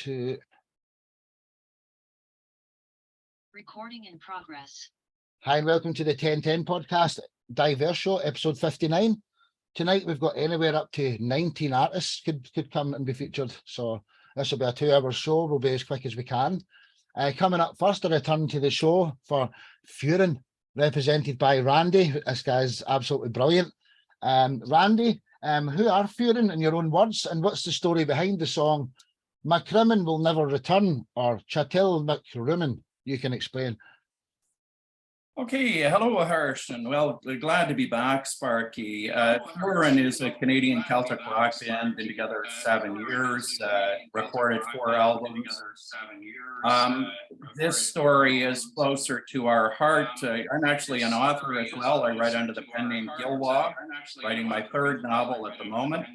2. Recording in progress. Hi, and welcome to the 1010 podcast, Diverse Show, episode 59. Tonight we've got anywhere up to 19 artists could come and be featured. So this will be a 2-hour show. We'll be as quick as we can. Coming up first, a return to the show for Furin, represented by Randy. This guy's absolutely brilliant. Randy, who are Furin in your own words, and what's the story behind the song "McCrimmon Will Never Return" or "Chatil McRumin"? You can explain. Okay, hello, Harrison. Well, glad to be back, Sparky. Furin is a Canadian Celtic rock band, been together 7 years, recorded 4 albums. This story is closer to our heart. I'm actually an author as well. I write under the pen name Gilwa, writing my 3rd novel at the moment.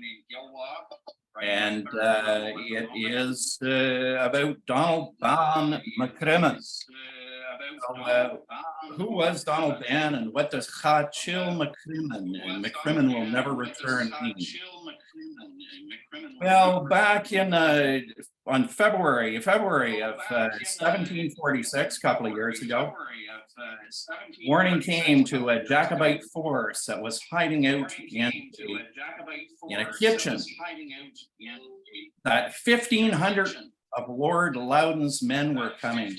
And it is about Donald Ban McCrimmon. Who was Donald Ban, and what does Chatil McCrimmon and McCrimmon Will Never Return mean? Well, back in on February of 1746, a couple of years ago, warning came to a Jacobite force that was hiding out in a kitchen that 1,500 of Lord Loudon's men were coming,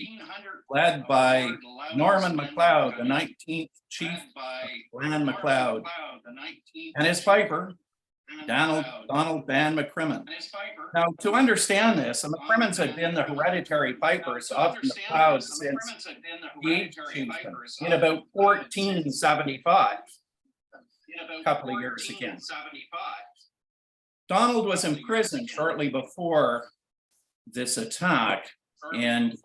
led by Norman MacLeod, the 19th chief of Clan MacLeod, and his piper, Donald Ban McCrimmon. Now, to understand this, the McCrimmons had been the hereditary pipers of the MacLeod since the 8th in about 1475, a couple of years again. Donald was imprisoned shortly before this attack, and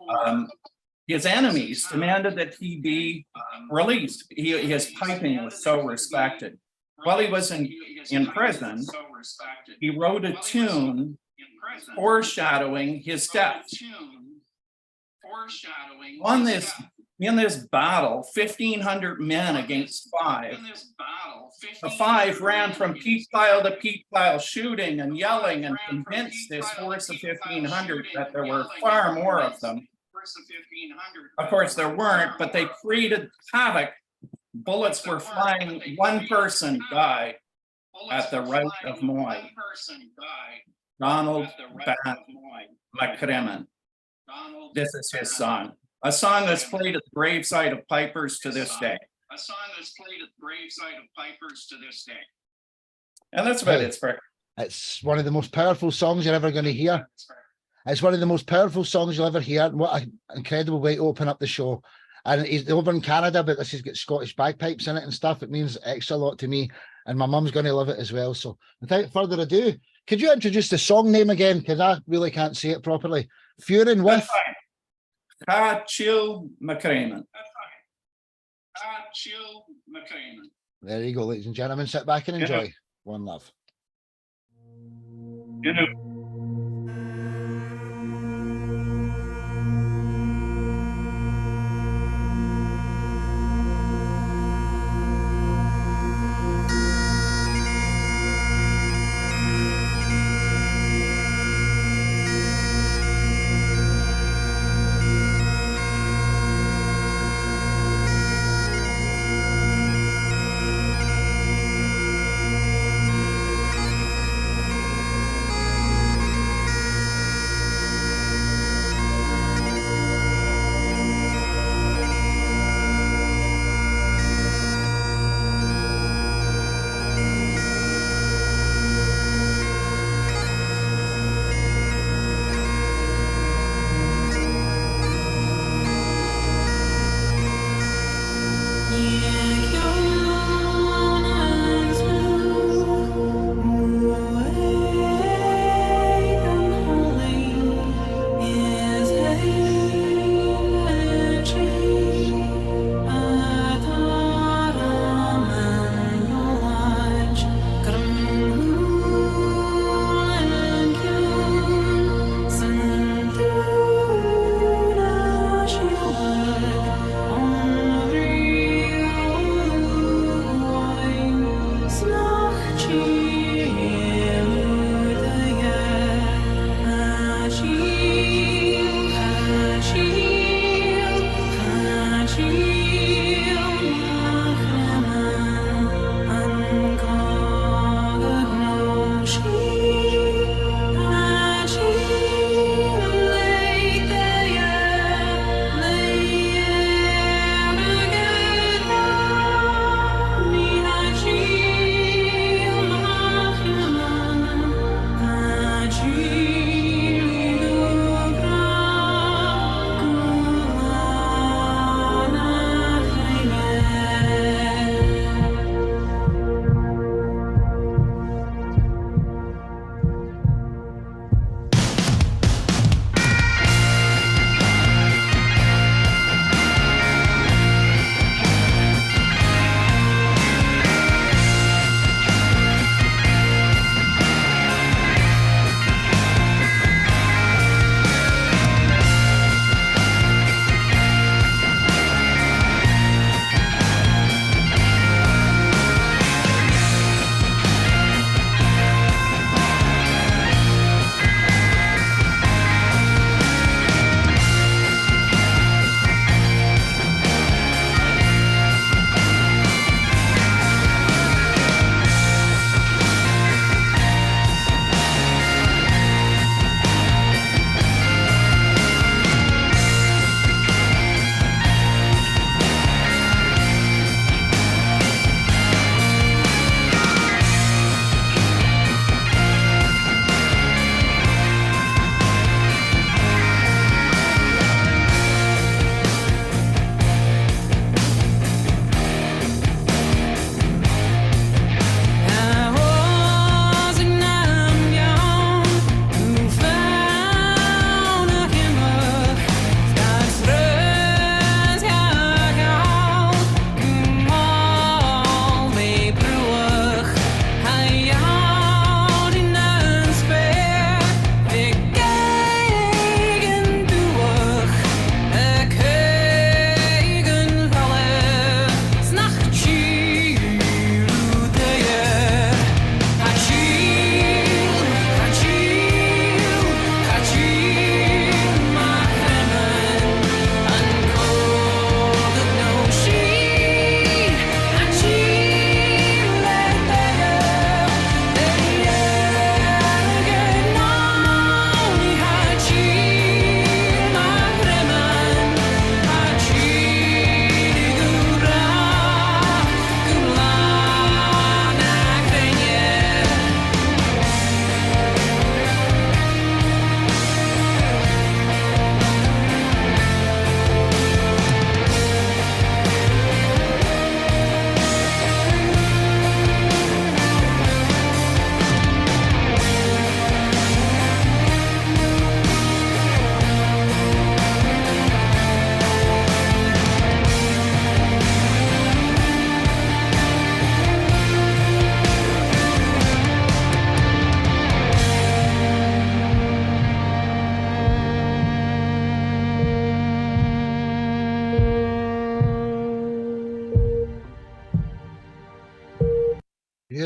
his enemies demanded that he be released. His piping was so respected. While he was in prison, he wrote a tune foreshadowing his death. In this battle, 1,500 men against 5. The 5 ran from peat pile to peat pile, shooting and yelling, and convinced this force of 1,500 that there were far more of them. Of course, there weren't, but they created havoc. Bullets were flying. One person died at the rout of Moy. Donald Ban McCrimmon. This is his song. A song that's played at the graveside of pipers to this day. And that's about it, Spark. It's one of the most powerful songs you're ever going to hear. It's one of the most powerful songs you'll ever hear. And what an incredible way to open up the show. And he's over in Canada, but this has got Scottish bagpipes in it and stuff. It means extra lot to me. And my mum's going to love it as well. So without further ado, could you introduce the song name again? Because I really can't say it properly. Furin with Chatil McCrimmon. There you go, ladies and gentlemen. Sit back and enjoy. One love.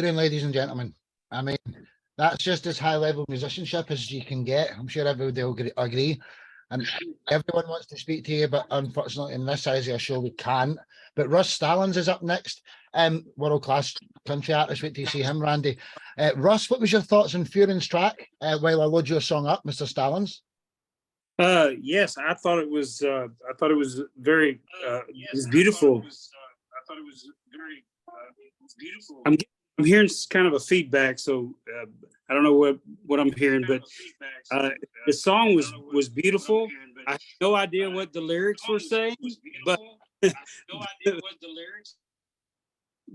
Furin, ladies and gentlemen. I mean, that's just as high level musicianship as you can get. I'm sure everybody will agree. And everyone wants to speak to you, but unfortunately, in this size of a show, we can't. But Russ Stallings is up next. World-class country artist. Wait till you see him, Randy. Russ, what was your thoughts on Furin's track while I load your song up, Mr. Stallings? Yes, I thought it was very it was beautiful. I thought it was very beautiful. I'm hearing kind of a feedback, so I don't know what I'm hearing, but the song was beautiful. I have no idea what the lyrics were saying, but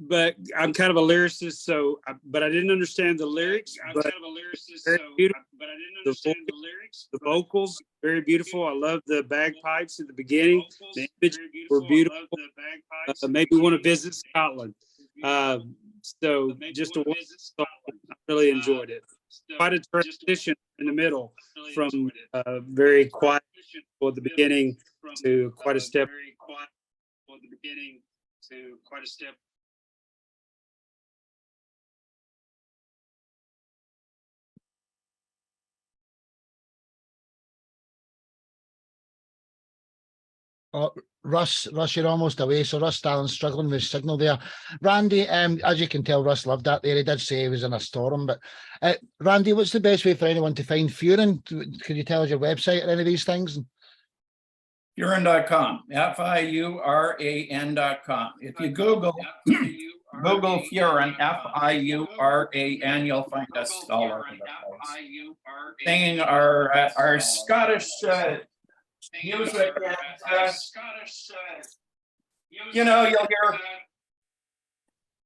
but I'm kind of a lyricist, so but I didn't understand the lyrics. But the vocals very beautiful. I love the bagpipes at the beginning. The images were beautiful. Maybe want to visit Scotland. So just a wonderful song. I really enjoyed it. Quite a transition in the middle from very quiet at the beginning to quite a step. Oh, Russ, you're almost away. So Russ Stallings struggling with signal there. Randy, as you can tell, Russ loved that there. He did say he was in a storm, but Randy, what's the best way for anyone to find Furin? Could you tell us your website or any of these things? Furin.com, Furan.com. If you Google Furin, Furan, you'll find us all over the place. Singing our Scottish music. You know,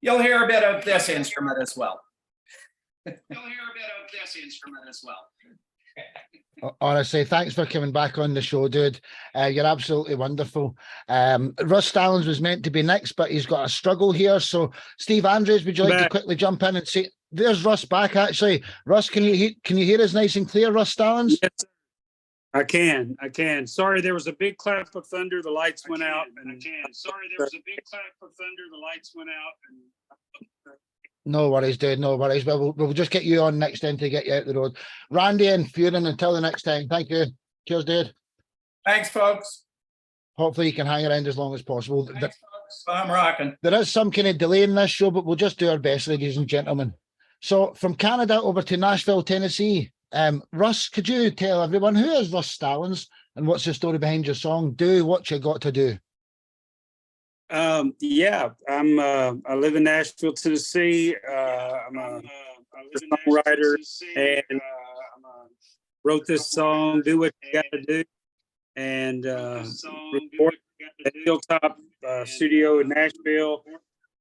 you'll hear a bit of this instrument as well. Honestly, thanks for coming back on the show, dude. You're absolutely wonderful. Russ Stallings was meant to be next, but he's got a struggle here. So, Steve Andrews, would you like to quickly jump in and see? There's Russ back, actually. Russ, can you hear us nice and clear, Russ Stallings? Yes, I can. Sorry, there was a big clap of thunder. The lights went out. No worries, dude. No worries. Well, we'll just get you on next then to get you out the road. Randy and Furin, until the next time. Thank you. Cheers, dude. Thanks, folks. Hopefully you can hang around as long as possible. Thanks, folks. I'm rocking. There is some kind of delay in this show, but we'll just do our best, ladies and gentlemen. So from Canada over to Nashville, Tennessee. Russ, could you tell everyone who is Russ Stallings and what's the story behind your song Do What You Got to Do? Yeah, I live in Nashville, Tennessee. I'm a songwriter and wrote this song, Do What You Gotta Do, and recorded at Hilltop Studio in Nashville.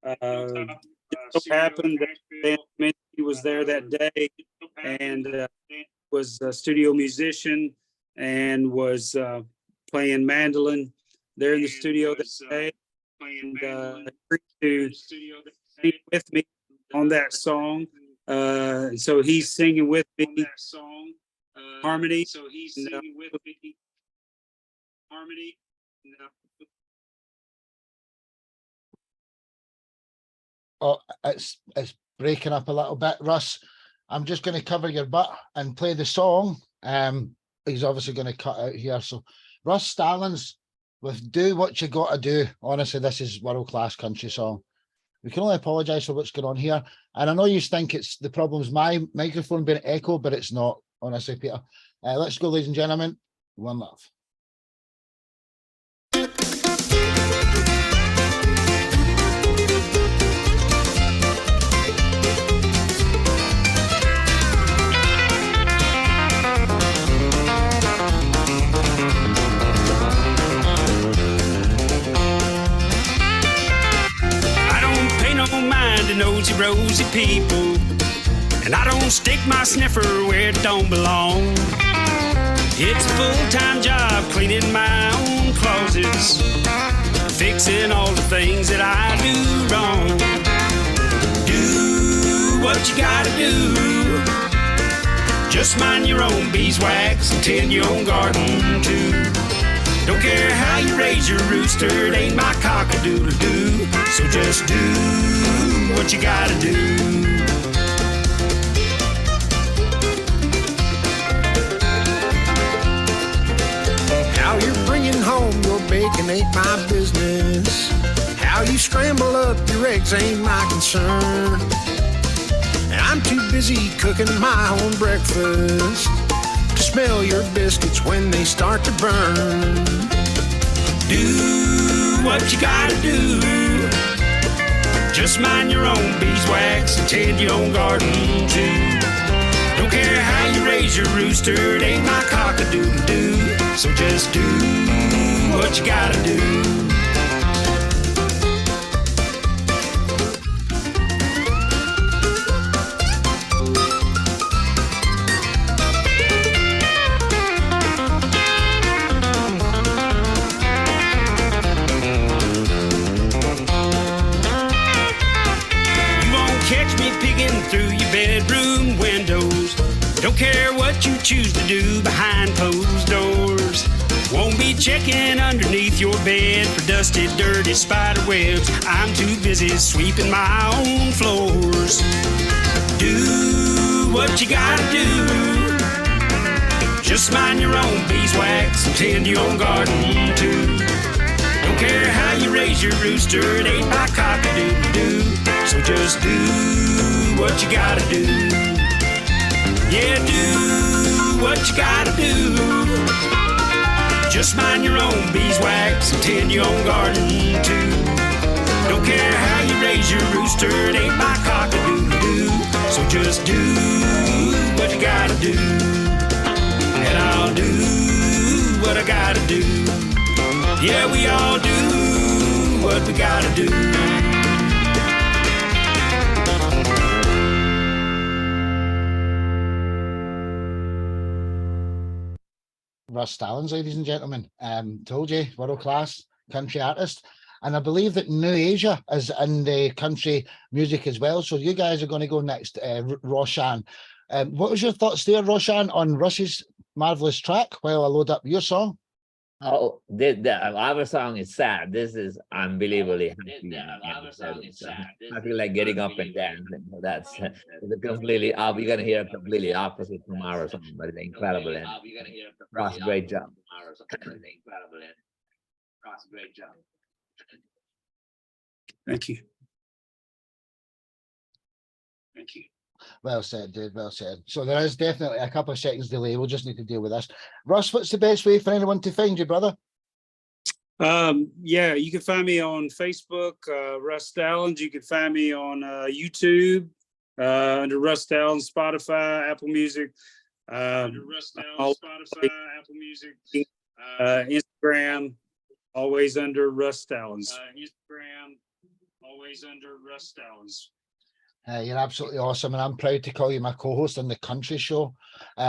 It so happened that he was there that day and was a studio musician and was playing mandolin there in the studio that day. And agreed to sing with me on that song. So he's singing with me harmony. Oh, it's breaking up a little bit, Russ. I'm just going to cover your butt and play the song. He's obviously going to cut out here. So Russ Stallings with Do What You Gotta Do. Honestly, this is world-class country song. We can only apologize for what's going on here. And I know you think it's the problem's my microphone being echoed, but it's not, honestly, Peter. Let's go, ladies and gentlemen. One love. Nosy, rosy people, and I don't stick my sniffer where it don't belong. It's a full-time job cleaning my own closets, fixing all the things that I do wrong. Do what you gotta do. Just mind your own beeswax and tend your own garden too. Don't care how you raise your rooster, it ain't my cock-a-doodle-doo. So just do what you gotta do. How you're bringing home your bacon ain't my business. How you scramble up your eggs ain't my concern. I'm too busy cooking my own breakfast to smell your biscuits when they start to burn. Do what you gotta do. Just mind your own beeswax and tend your own garden too. Don't care how you raise your rooster, it ain't my cock-a-doodle-doo. So just do what you gotta do. Through your bedroom windows. Don't care what you choose to do behind closed doors. Won't be checking underneath your bed for dusty, dirty spider webs. I'm too busy sweeping my own floors. Do what you gotta do. Just mind your own beeswax and tend your own garden too. Don't care how you raise your rooster, it ain't my cock-a-doodle-doo. So just do what you gotta do. Yeah, do what you gotta do. Just mind your own beeswax and tend your own garden too. Don't care how you raise your rooster, it ain't my cock-a-doodle-doo. So just do what you gotta do. And I'll do what I gotta do. Yeah, we all do what we gotta do. Russ Stallings, ladies and gentlemen. Told you, world class country artist. And I believe that New Asia is in the country music as well. So you guys are going to go next, Roshan. What was your thoughts there, Roshan, on Russ's marvelous track while I load up your song? Oh, our song is sad. This is unbelievably happy. I feel like getting up and dancing. That's it's completely. You're gonna hear a completely opposite from our song, but it's incredible. And Ross, great job. Thank you. Thank you. Well said, dude. Well said. So there is definitely a couple of seconds delay. We'll just need to deal with this. Russ, what's the best way for anyone to find you, brother? Yeah, you can find me on Facebook, Russ Stallings. You can find me on YouTube under Russ Stallings, Spotify, Apple Music. Instagram, always under Russ Stallings. You're absolutely awesome, and I'm proud to call you my co-host on the country show,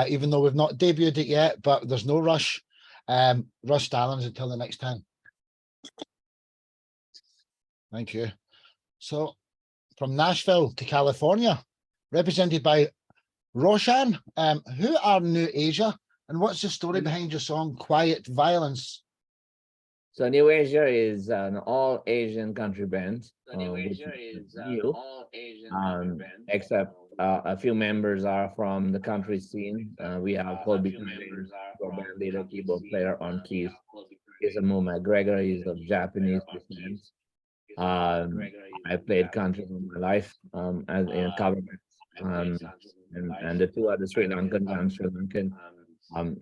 even though we've not debuted it yet, but there's no rush. Russ Stallings, until the next time. Thank you. So, from Nashville to California, represented by Roshan. Who are New Asia, and what's the story behind your song Quiet Violence? So New Asia is an all Asian country band. Except a few members are from the country scene. We have Colby members, our band leader, keyboard player on keys. Isamu McGregor, he's of Japanese descent. I played country all my life as in a cover band. And the two other Sri Lankan and Sri Lankan.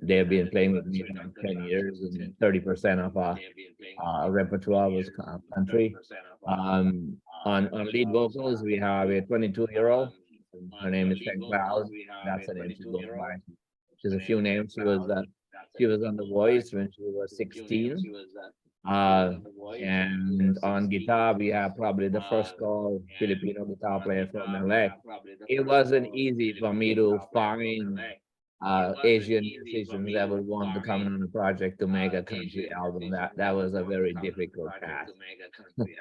They have been playing with me for 10 years, and 30% of our repertoire was country. On lead vocals, we have a 22-year-old. Her name is Ten Cloud. That's the name she goes by. She's a few names. She was on The Voice when she was 16. And on guitar, we have probably the first call Filipino guitar player from LA. It wasn't easy for me to find Asian musicians that would want to come on a project to make a country album. That was a very difficult task.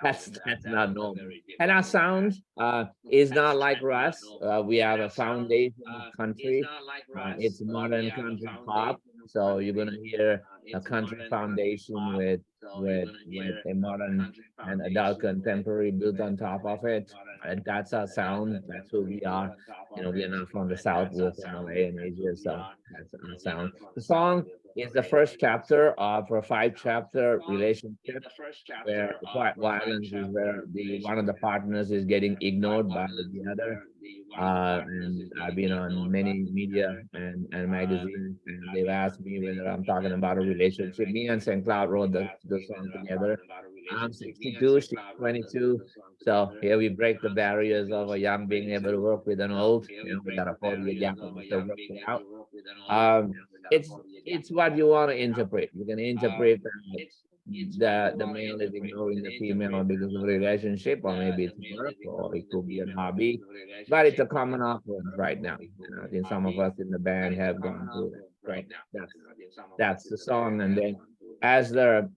that's not normal. And our sound is not like Russ. We have a foundation of country. It's modern country pop. So you're gonna hear a country foundation with a modern and adult contemporary built on top of it. And that's our sound. That's who we are. You know, we are not from the South, we're from LA and Asia, so that's our sound. The song is the first chapter of a 5-chapter relationship where violence is where one of the partners is getting ignored by the other. And I've been on many media and magazines, and they've asked me whether I'm talking about a relationship. Me and St. Cloud wrote the song together. I'm 62, she's 22. So here we break the barriers of a young being able to work with an old. You know, we got a 40-year gap and we're still working out. It's what you want to interpret. You can interpret that the male is ignoring the female because of a relationship, or maybe it's work, or it could be a hobby. But it's a common occurrence right now. You know, I think some of us in the band have gone through it right now. That's the song. And then as the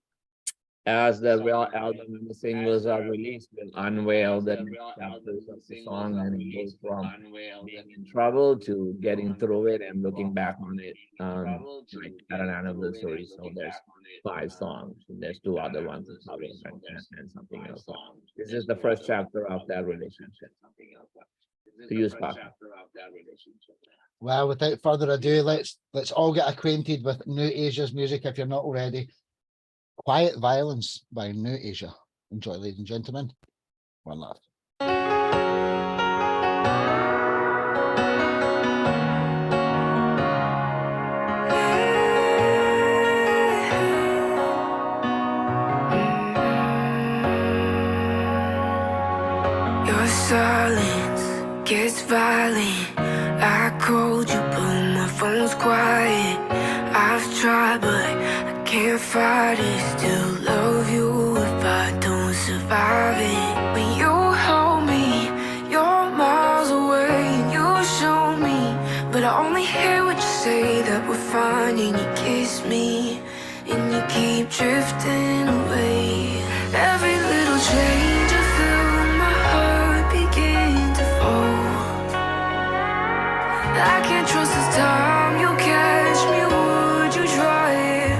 real album and the singles are released, we'll unveil the next chapters of the song, and it goes from being in trouble to getting through it and looking back on it like at an anniversary. So there's 5 songs, and there's 2 other ones and something else. So this is the first chapter of that relationship. To use Well, without further ado, let's all get acquainted with New Asia's music if you're not already. Quiet Violence by New Asia. Enjoy, ladies and gentlemen. One love. Your silence gets violent. I called you, but my phone's quiet. I've tried, but I can't fight it. Still love you if I don't survive it. When you hold me, you're miles away and you show me, but I only hear what you say, that we're fine, and you kiss me and you keep drifting away. Every little change I feel my heart begin to fall. I can't trust this time you'll catch me. Would you try it?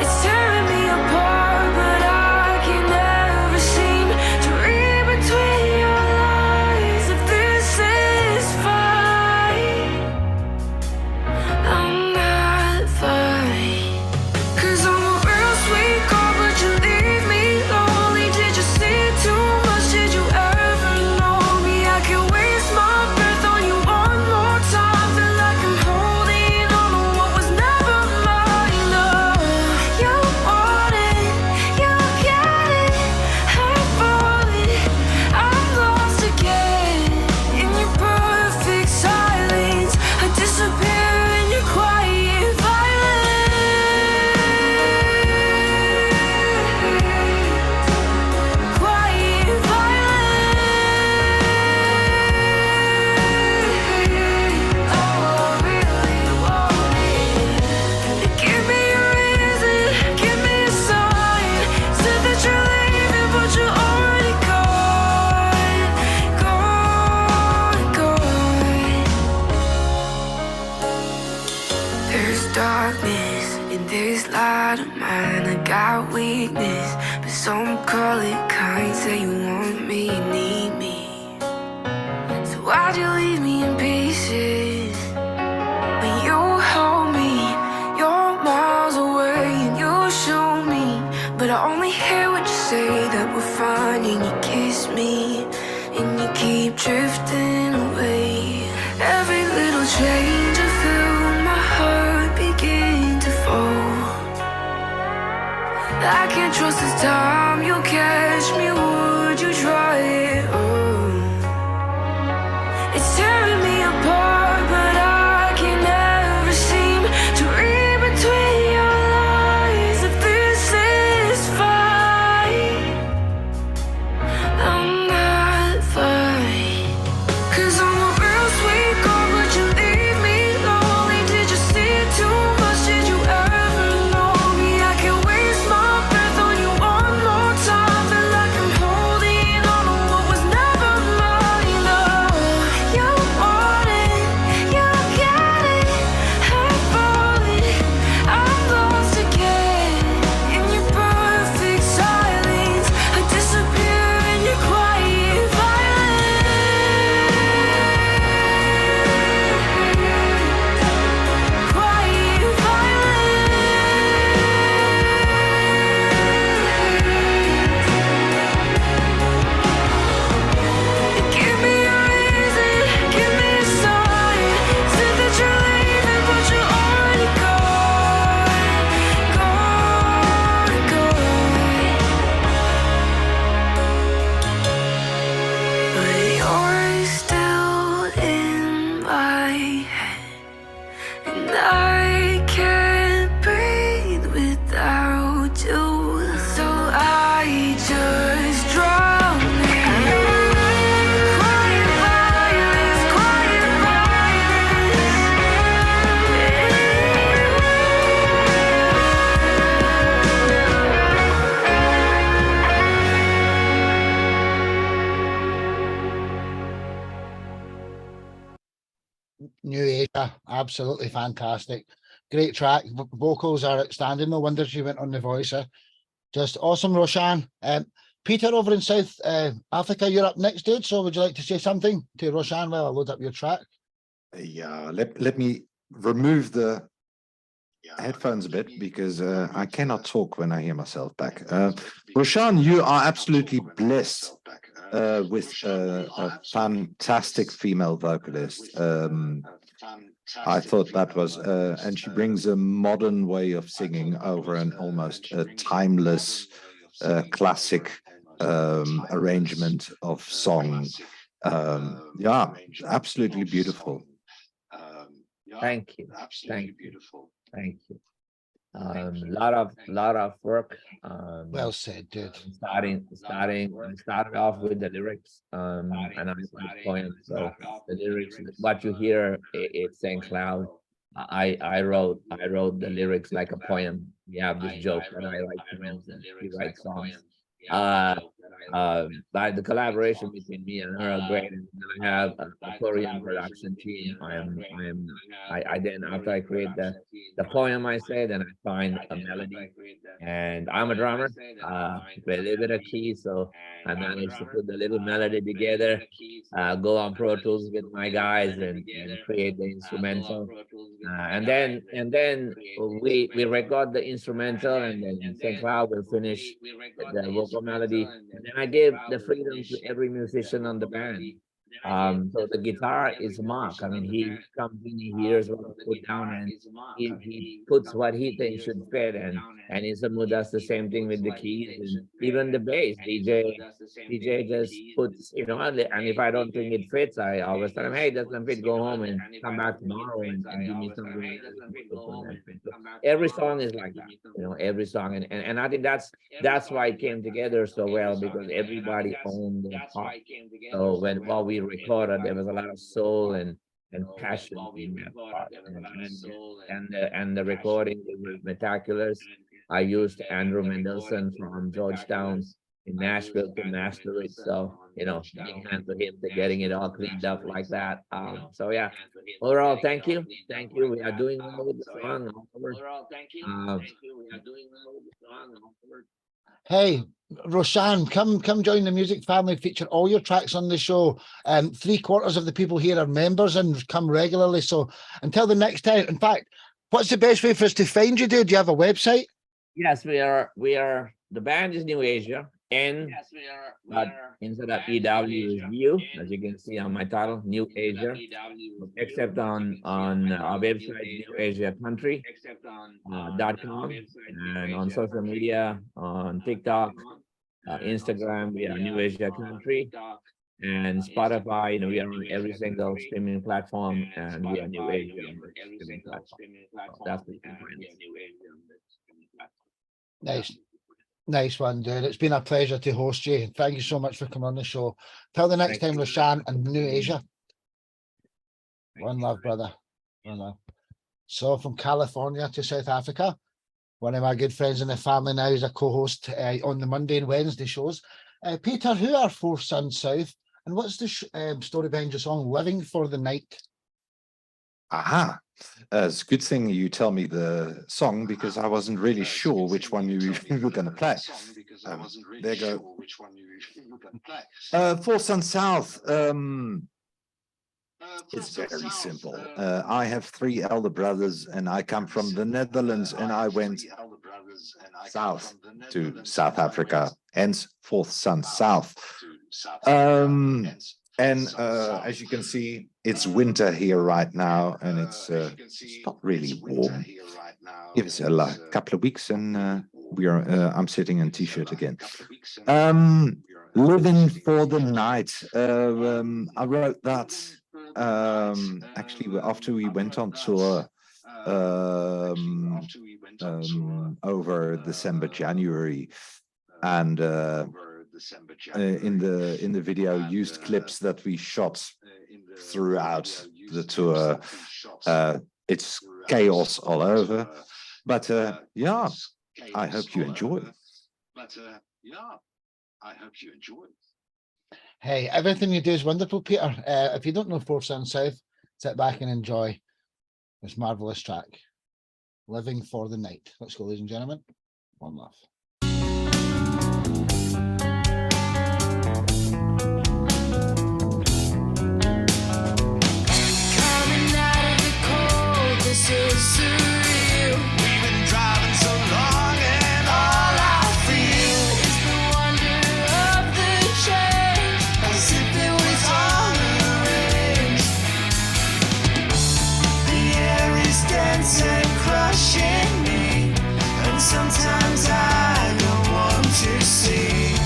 It's tearing me apart, but I can never seem to read between your lines. If this is fine, I'm not fine. 'Cause I'm a real sweet girl, but you leave me lonely. Did you see too much? Did you ever know me? I can waste my breath on you one more time. Feel like I'm holding on to what was never mine. Love, you want it, you get it. I'm falling, I'm lost again. In your perfect silence, I disappear in your quiet violence. Quiet violence. Oh, I really want it. Give me a reason, give me a sign. Said that you're leaving, but you're already gone. Gone. There's darkness in this light of mine. I got weakness, but some call it kind. Say you want me, you need me. So why'd you leave me in pieces? When you hold me, you're miles away and you show me, but I only hear what you say, that we're fine, and you kiss me and you keep drifting away. Every little change I feel my heart begin to fall. I can't trust this time you'll catch me. Would you try it? It's tearing me apart, but I can never seem to read between your lines. If this is fine, I'm not fine. 'Cause I'm a real sweet girl, but you leave me lonely. Did you see too much? Did you ever know me? I can waste my breath on you one more time. Feel Yeah, absolutely fantastic. Great track. Vocals are outstanding. No wonder she went on The Voice. Just awesome, Roshan. Peter over in South Africa, you're up next, dude. So would you like to say something to Roshan while I load up your track? Yeah, let me remove the headphones a bit because I cannot talk when I hear myself back. Roshan, you are absolutely blessed with a fantastic female vocalist. I thought that was, and she brings a modern way of singing over an almost timeless classic arrangement of song. Yeah, absolutely beautiful. Thank you. Thank you. Thank you. Lot of work. Well said, dude. I started off with the lyrics, and I write poems. So the lyrics, what you hear, it's St. Cloud. I wrote the lyrics like a poem. We have this joke that I write poems and she writes songs. By the collaboration between me and her are great. And I have a Korean production team. I then, after I create the poem, I say, then I find a melody. And I'm a drummer, play a little bit of keys, so I managed to put the little melody together, go on Pro Tools with my guys and create the instrumental. And then we record the instrumental, and then St. Cloud will finish the vocal melody. And then I give the freedom to every musician on the band. So the guitar is Mark. I mean, he comes in, he hears what I put down, and he puts what he thinks should fit. And Isamu does the same thing with the keys, and even the bass. DJ just puts, and if I don't think it fits, I always tell him, hey, it doesn't fit, go home and come back tomorrow and give me something. Every song is like that, every song, and I think that's why it came together so well, because everybody owned their part. So while we recorded, there was a lot of soul and passion in that part, and the recording was spectacular. I used Andrew Mendelson from Georgetown in Nashville to master it. So, big hand to him to getting it all cleaned up like that. So yeah, overall, thank you. Thank you. We are doing well with the song. Hey, Roshan, come join the music family. Feature all your tracks on the show. 3/4 of the people here are members and come regularly. So until the next time, in fact, what's the best way for us to find you, dude? Do you have a website? Yes, we are. The band is New Asia, but instead of EW is U, as you can see on my title, New Asia, except on our website, newasiacountry.com, and on social media, on TikTok, Instagram, we are New Asia Country, and Spotify, we are on every single streaming platform, and we are New Asia on the streaming platform. So that's what you can find us. Nice one, dude. It's been a pleasure to host you. Thank you so much for coming on the show. Till the next time, Roshan and New Asia. One love, brother. One love. So from California to South Africa, one of my good friends in the family now is a co-host on the Monday and Wednesday shows. Peter, who are Fourth Son South, and what's the story behind your song "Living for the Night"? Aha. It's a good thing you tell me the song, because I wasn't really sure which one you were going to play. There you go. Fourth Son South. It's very simple. I have 3 elder brothers, and I come from the Netherlands, and I went south to South Africa, hence Fourth Son South. And as you can see, it's winter here right now, and it's not really warm. Give us a couple of weeks, and I'm sitting in t-shirt again. Living for the Night. I wrote that actually after we went on tour over December, January, and in the video used clips that we shot throughout the tour. It's chaos all over, but yeah, I hope you enjoy. Hey, everything you do is wonderful, Peter. If you don't know Fourth Son South, sit back and enjoy. This marvelous track, Living for the Night. Let's go, ladies and gentlemen. One love. Coming out of the cold, this is surreal. We've been driving so long, and all I feel is the wonder of the change, as if it was all arranged. The air is dense and crushing me, and sometimes I don't want to see,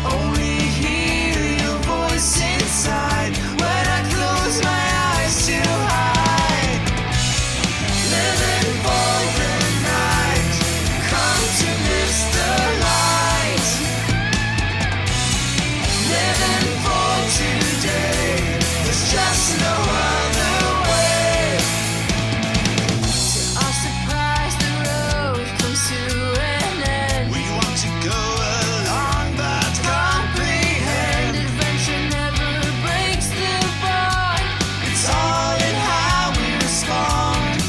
only hear your voice inside when I close my eyes to hide. Living for the night, come to miss the light. Living for today, there's just no other way. To our surprise, the road comes to an end. We want to go along, but comprehend. Adventure never breaks the bond. It's all in how we respond.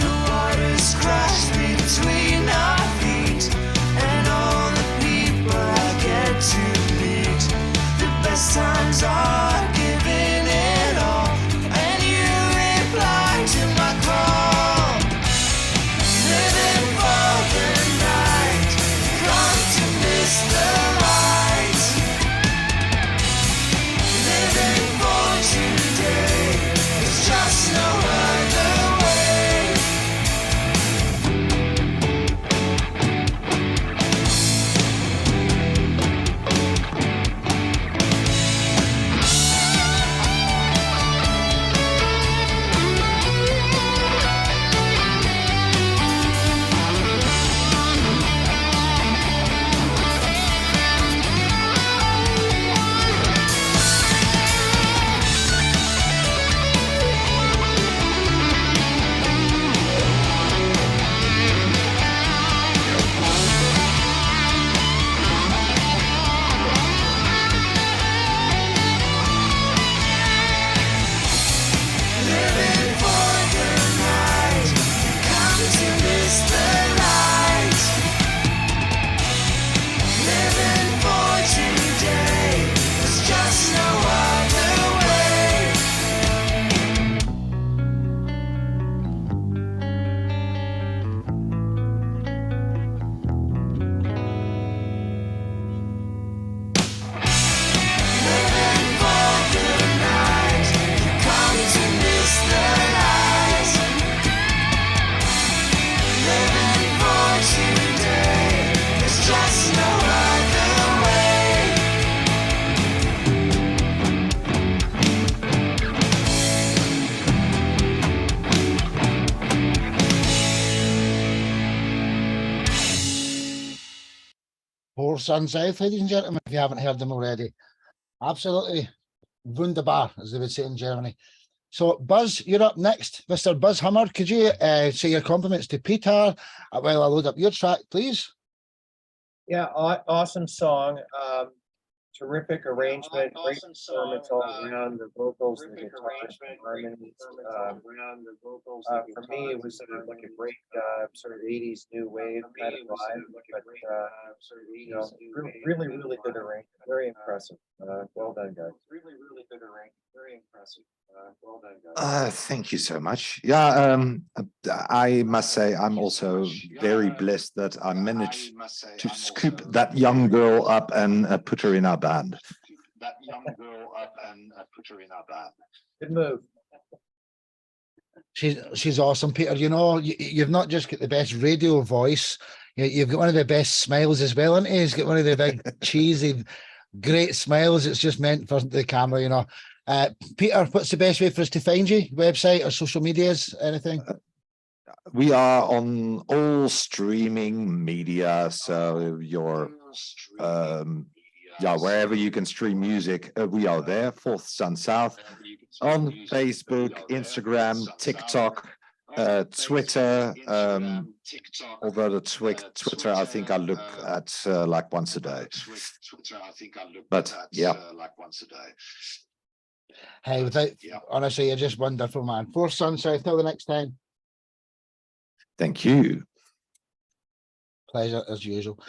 The waters crash between our feet, and all the people I get to meet. The best times are giving it all, and you reply to my call. Living for the night, come to miss the light. Living for today, there's just no other way. Living for the night, come to miss the light. Living for today, there's just no other way. Living for the night, come to miss the light. Living for today, there's just no other way. Four Sons South, ladies and gentlemen, if you haven't heard them already. Absolutely wunderbar, as they would say in Germany. So, Buzz, you're up next. Mr. Buzz Hummer, could you say your compliments to Peter while I load up your track, please? Yeah, awesome song. Terrific arrangement, great performance all around. The vocals, the guitars, the harmonies. For me, it was like a great sort of 80s new wave kind of vibe, but you know, really, really good arrangement. Very impressive. Well done, guys. Really, really good arrangement. Very impressive. Well done, guys. Thank you so much. Yeah, I must say I'm also very blessed that I managed to scoop that young girl up and put her in our band. Good move. She's awesome, Peter. You know, you've not just got the best radio voice, you've got one of the best smiles as well, isn't he? He's got one of the big cheesy, great smiles. It's just meant for the camera, you know. Peter, what's the best way for us to find you? Website or social medias, anything? We are on all streaming media, so your wherever you can stream music, we are there. Fourth Sun South on Facebook, Instagram, TikTok, Twitter. Although the Twitter, I think I look at like once a day. But yeah. Hey, without honestly, you're just wonderful, man. Four Sun South. Till the next time. Thank you. Pleasure as usual.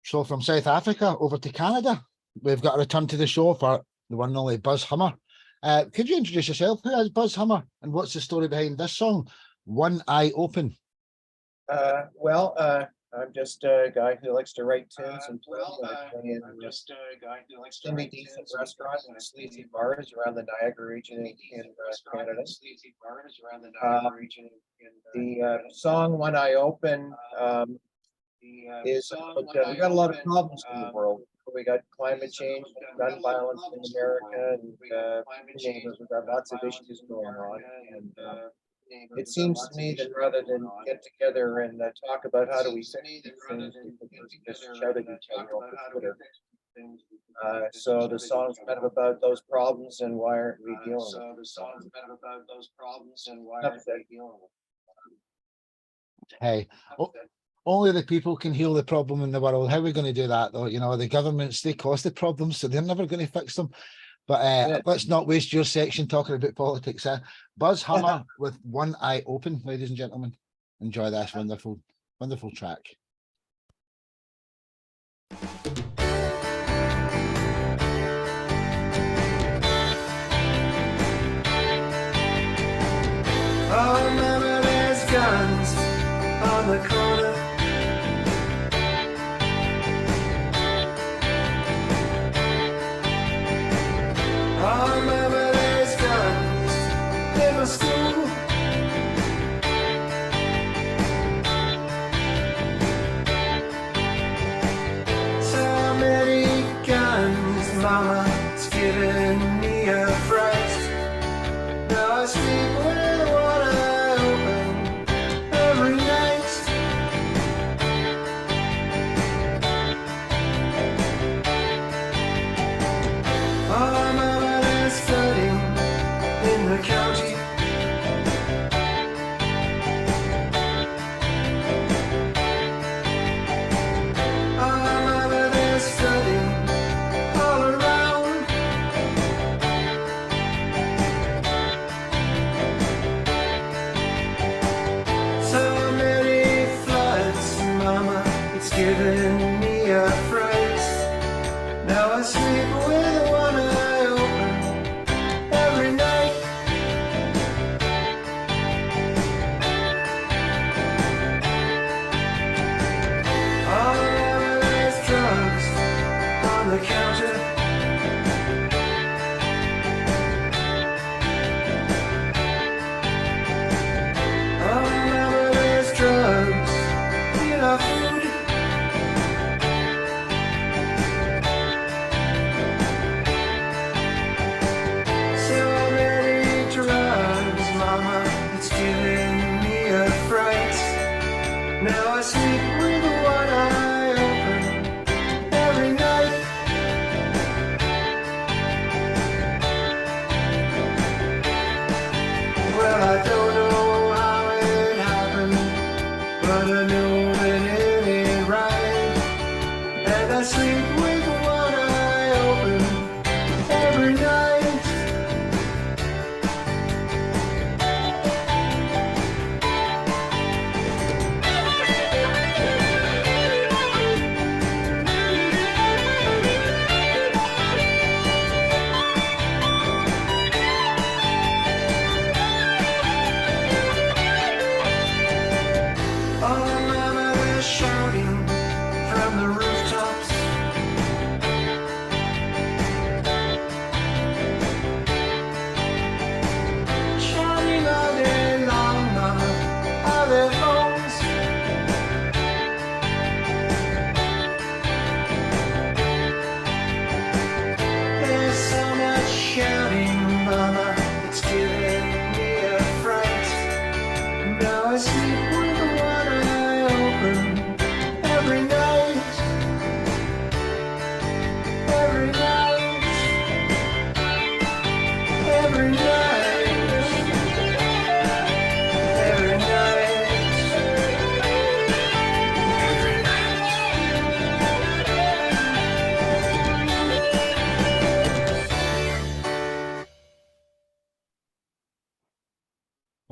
So from South Africa over to Canada, we've got a return to the show for the one and only Buzz Hummer. Could you introduce yourself? Who is Buzz Hummer, and what's the story behind this song, One Eye Open? I'm just a guy who likes to write tunes and play in semi-decent restaurants and sleazy bars around the Niagara region in Canada. The song "One Eye Open" is we got a lot of problems in the world. We got climate change, gun violence in America, and we've got lots of issues going on. And it seems to me that rather than get together and talk about how do we fix these things, we just shout at each other over Twitter. So the song's kind of about those problems and why aren't we dealing with them? Hey, only the people can heal the problem in the world. How are we going to do that, though? You know, the governments, they cause the problems, so they're never going to fix them. But let's not waste your section talking about politics. Buzz Hummer with One Eye Open, ladies and gentlemen. Enjoy this wonderful, wonderful track. Oh, mama, there's guns on the corner. Oh, mama, there's guns in my school. So many guns, mama, it's giving me a fright. Now I sleep with one eye open every night. Oh, mama, there's flooding in the county. Oh, mama, there's flooding all around. So many floods, mama, it's giving me a fright. Now I sleep with one eye open every night. Oh, mama, there's drugs on the counter. Oh, mama, there's drugs in our food.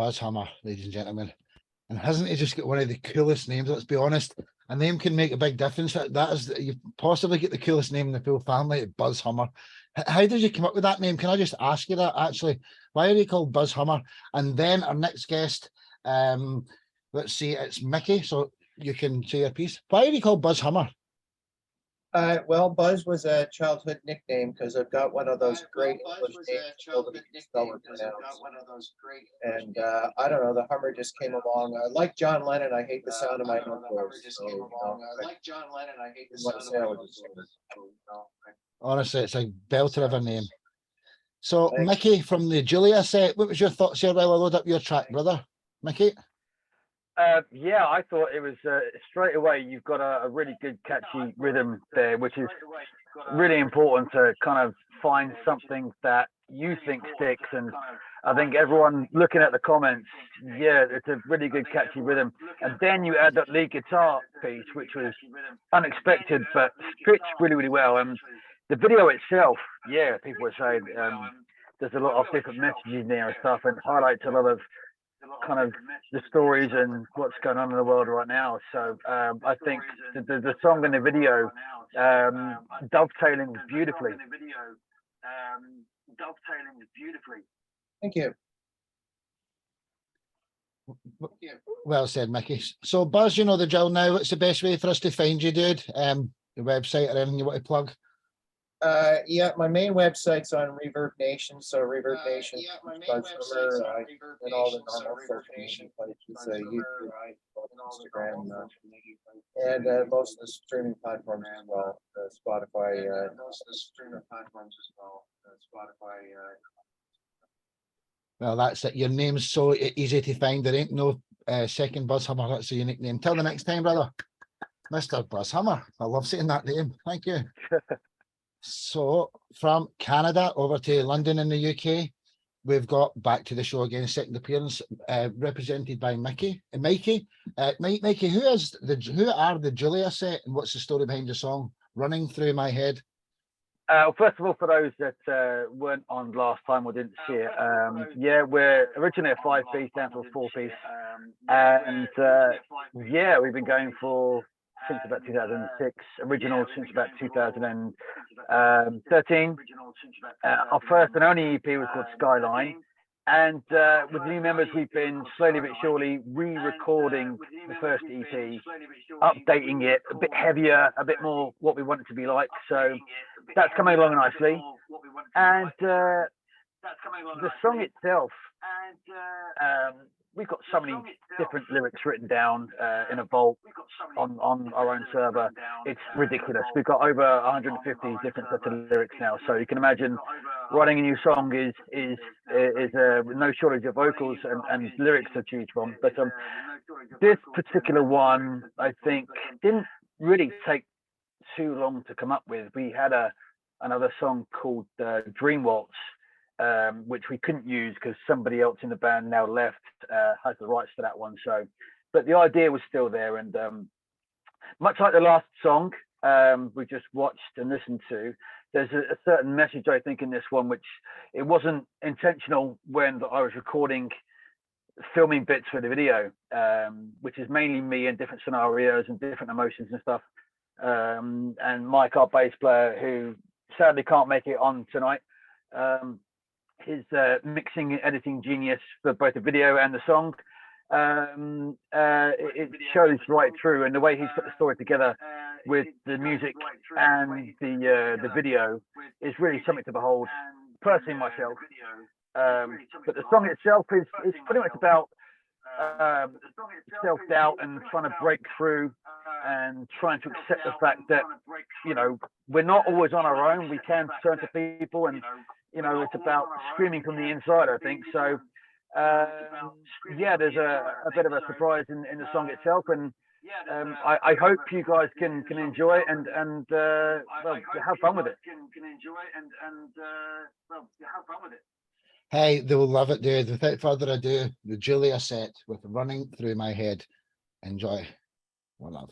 Buzz Hammer, ladies and gentlemen. And hasn't he just got one of the coolest names? Let's be honest. A name can make a big difference. That is, you possibly get the coolest name in the full family, Buzz Hammer. How did you come up with that name? Can I just ask you that actually? Why are you called Buzz Hammer? And then our next guest, let's see, it's Mickey. So you can say your piece. Why are you called Buzz Hammer? Well, Buzz was a childhood nickname because I've got one of those great English names nobody can spell or pronounce. And I don't know, the Hummer just came along. Like John Lennon, I hate the sound of my own voice. Honestly, it's a belter of a name. So, Thanks. Mickey from the Julia set, what was your thoughts here while I load up your track, brother? Mickey? Yeah, I thought it was straight away. You've got a really good catchy rhythm there, which is really important to kind of find something that you think sticks. And I think everyone looking at the comments, yeah, it's a really good catchy rhythm. And then you add that lead guitar piece, which was unexpected, but fits really, really well. And the video itself, yeah, people were saying there's a lot of different messages in there and stuff, and highlights a lot of kind of the stories and what's going on in the world right now. So I think the song and the video dovetailing beautifully. Thank you. Well said, Mickey. So, Buzz, you know the drill now. What's the best way for us to find you, dude? The website or anything you want to plug? Yeah, my main website's on Reverb Nation, so Reverb Nation, Buzz Hammer, and all the normal social media places, YouTube, Instagram, and most of the streaming platforms as well, Spotify. Well, that's it. Your name's so easy to find. There ain't no second Buzz Hammer. That's a unique name. Till the next time, brother. Mr. Buzz Hammer. I love saying that name. Thank you. So from Canada over to London in the UK, we've got back to the show again, second appearance, represented by Mickey. Mikey, who are the Julia set, and what's the story behind the song Running Through My Head? First of all, for those that weren't on last time or didn't see it, yeah, we're originally a 5-piece down to a 4-piece, and yeah, we've been going since about 2006, original since about 2013. Our first and only EP was called Skyline. And with new members, we've been slowly but surely re-recording the first EP, updating it a bit heavier, a bit more what we want it to be like. So that's coming along nicely. And the song itself, we've got so many different lyrics written down in a vault on our own server. It's ridiculous. We've got over 150 different sets of lyrics now. So you can imagine writing a new song is no shortage of vocals and lyrics to choose from. But this particular one, I think, didn't really take too long to come up with. We had another song called Dream Waltz, which we couldn't use because somebody else in the band now left, has the rights to that one. So, but the idea was still there. And much like the last song we just watched and listened to, there's a certain message, I think, in this one, which it wasn't intentional when I was filming bits for the video, which is mainly me in different scenarios and different emotions and stuff. And Mike, our bass player, who sadly can't make it on tonight, his mixing and editing genius for both the video and the song, it shows right through, and the way he's put the story together with the music and the video is really something to behold. Personally, myself, but the song itself is pretty much about self-doubt and trying to break through and trying to accept the fact that, you know, we're not always on our own. We can turn to people, and you know, it's about screaming from the inside, I think. So yeah, there's a bit of a surprise in the song itself, and I hope you guys can enjoy it and well, have fun with it. Hey, they will love it, dude. Without further ado, the Julia set with Running Through My Head. Enjoy. One love.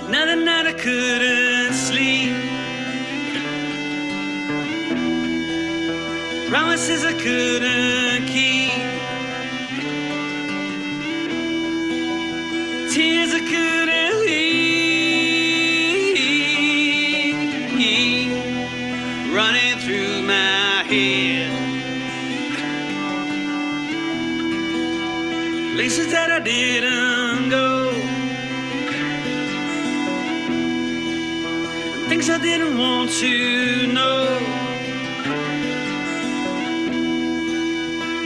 Another night I couldn't sleep. Promises I couldn't keep. Tears I couldn't leave, running through my head. Places that I didn't go, things I didn't want to know.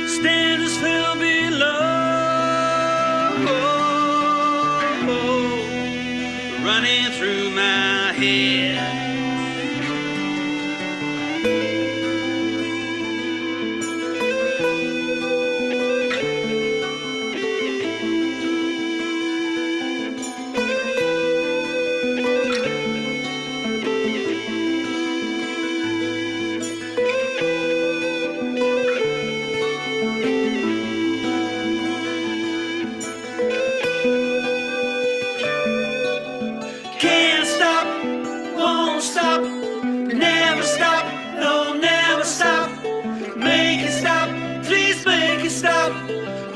Standards fell below, running through my head. Can't stop, won't stop, never stop, no, never stop. Make it stop, please make it stop,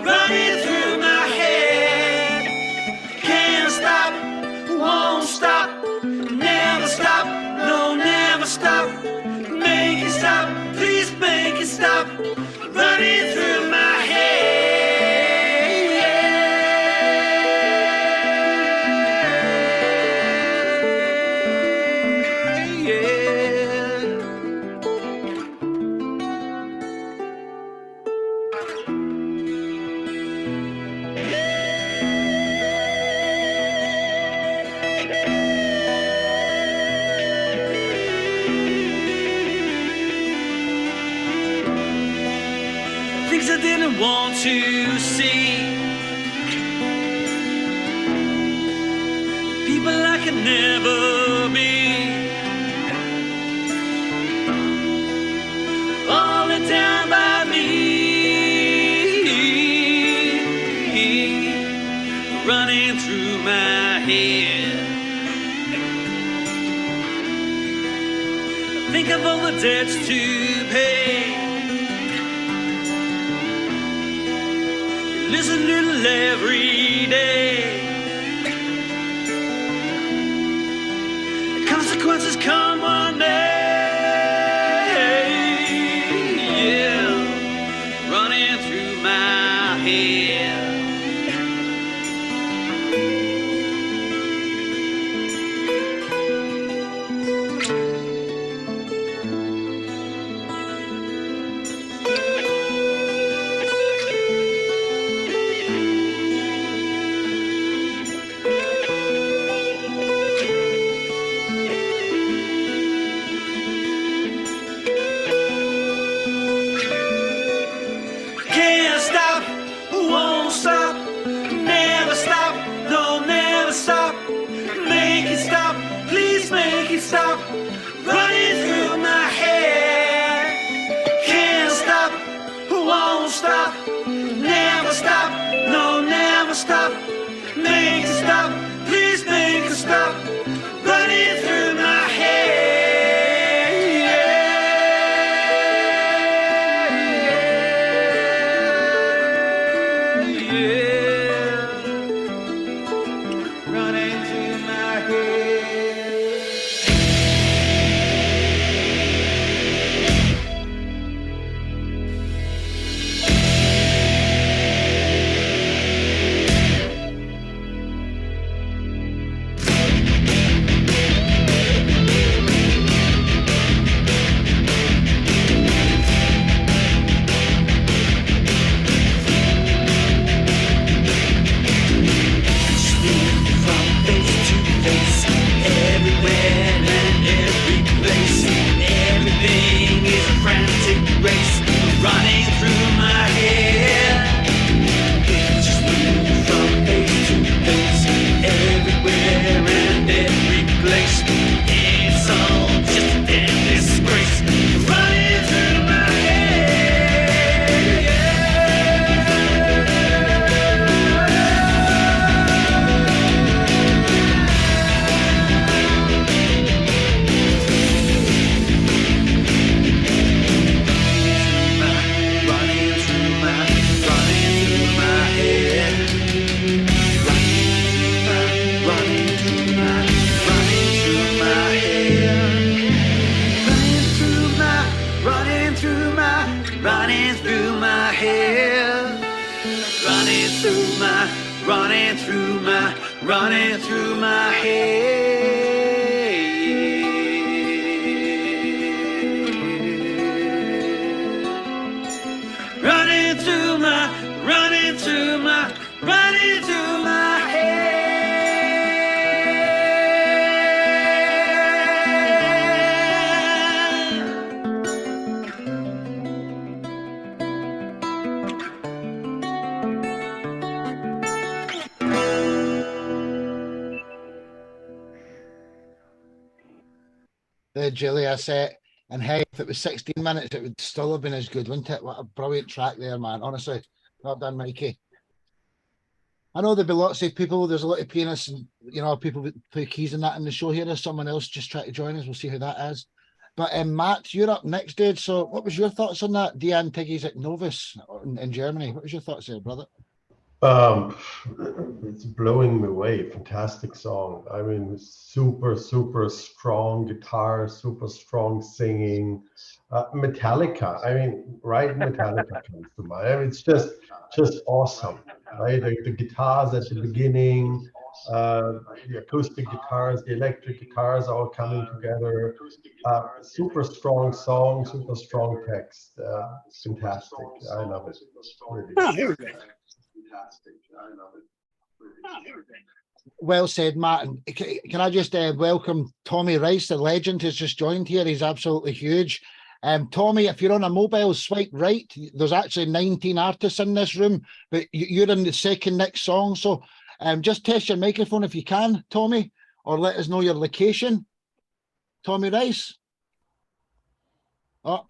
running through my head. Can't stop, won't stop, never stop, no, never stop. Make it stop, please make it stop, running through my head. Things I didn't want to see, people I could never be, falling down by me, running through my head. Think of all the debts to pay. Listen a little every day. The consequences come one day. Yeah, running through my head. Can't stop, won't stop, never stop, no, never stop. Make it stop, please make it stop, running through my head. Can't stop, won't stop, never stop, no, never stop. Make it stop, please make it stop, running through my head. Running through my head. running through my head. Running through my head. The Julia set. And hey, if it was 16 minutes, it would still have been as good, wouldn't it? What a brilliant track there, man. Honestly, well done, Mikey. I know there'll be lots of people, there's a lot of pianists and, you know, people that play keys and that in the show here. There's someone else just trying to join us. We'll see who that is. But Matt, you're up next, dude. So what was your thoughts on that? Deanne Tiggy's at Novus in Germany. What was your thoughts there, brother? It's blowing me away. Fantastic song. I mean, super strong guitar, super strong singing. Metallica. I mean, right? Metallica comes to mind. I mean, it's just awesome, right? The guitars at the beginning, the acoustic guitars, the electric guitars all coming together. Super strong song, super strong text. Fantastic. I love it. Really. Oh, here we go. Well said, Matt. And can I just welcome Tommy Rice, the legend, who's just joined here. He's absolutely huge. Tommy, if you're on a mobile, swipe right. There's actually 19 artists in this room, but you're in the second next song. So just test your microphone if you can, Tommy, or let us know your location. Tommy Rice. Oh,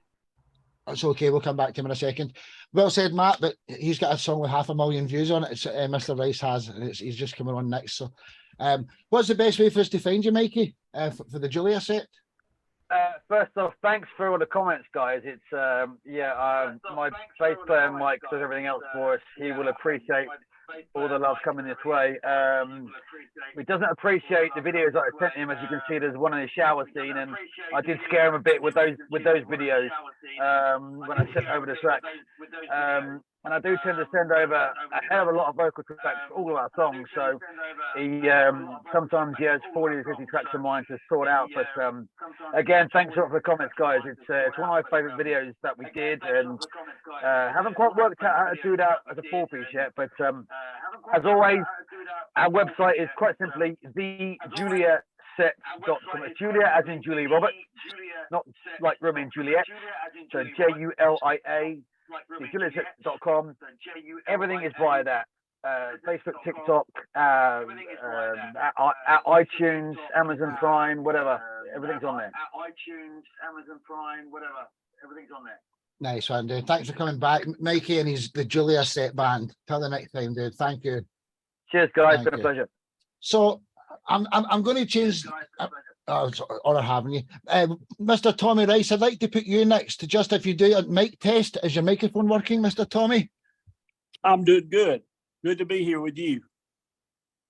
that's okay. We'll come back to him in a second. Well said, Matt, but he's got a song with 500,000 views on it. It's, Mr. Rice has, and he's just coming on next. So what's the best way for us to find you, Mikey, for the Julia set? First off, thanks for all the comments, guys. It's my bass player Mike does everything else for us. He will appreciate all the love coming this way. He doesn't appreciate the videos that I sent him. As you can see, there's one in the shower scene, and I did scare him a bit with those videos when I sent over the tracks. And I do tend to send over a hell of a lot of vocal tracks for all of our songs. So he sometimes he has 40 or 50 tracks of mine to sort out. But again, thanks a lot for the comments, guys. It's one of my favourite videos that we did, and haven't quite worked out how to do that as a 4-piece yet. But as always, our website is quite simply thejuliaset.com. It's Julia as in Julie Roberts, not like Romeo and Juliet. So JULIA. JuliaSet.com. Everything is via that. Facebook, TikTok, iTunes, Amazon Prime, whatever. Everything's on there. Everything's on there. Nice one, dude. Thanks for coming back, Mikey, and he's the Julia Set Band. Till the next time, dude. Thank you. Cheers, guys. Thank Been a pleasure. So I'm going to change. It's an honour having you. Mr. Tommy Rice, I'd like to put you next to just if you do a mic test. Is your microphone working, Mr. Tommy? I'm doing good. Good to be here with you.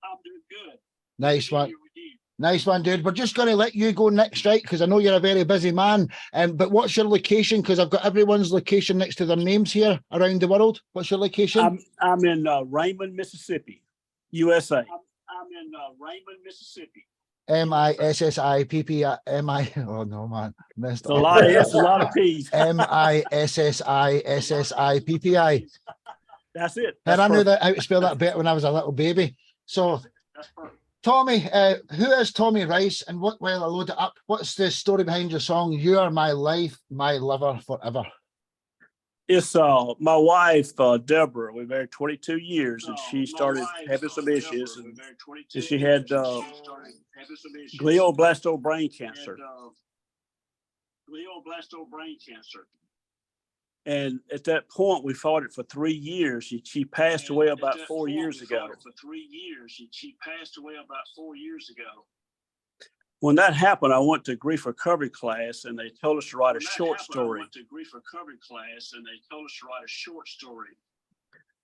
I'm doing good. Nice one. Nice one, dude. We're just going to let you go next, right? Because I know you're a very busy man. But what's your location? Because I've got everyone's location next to their names here around the world. What's your location? I'm in Raymond, Mississippi, USA. I'm in Raymond, Mississippi. MISSIPPI. Oh no, man. Missed a lot of S, a lot of P's. MISSISSIPPI. That's it. And I knew that how to spell that better when I was a little baby. So, Tommy, who is Tommy Rice, and what? Well, I load it up. What's the story behind your song? You are my life, my lover forever. It's my wife, Deborah. We've been married 22 years, and she started having some issues, and she had glioblastoma brain cancer. And at that point, we fought it for 3 years. She passed away about 4 years ago. When that happened, I went to grief recovery class, and they told us to write a short story.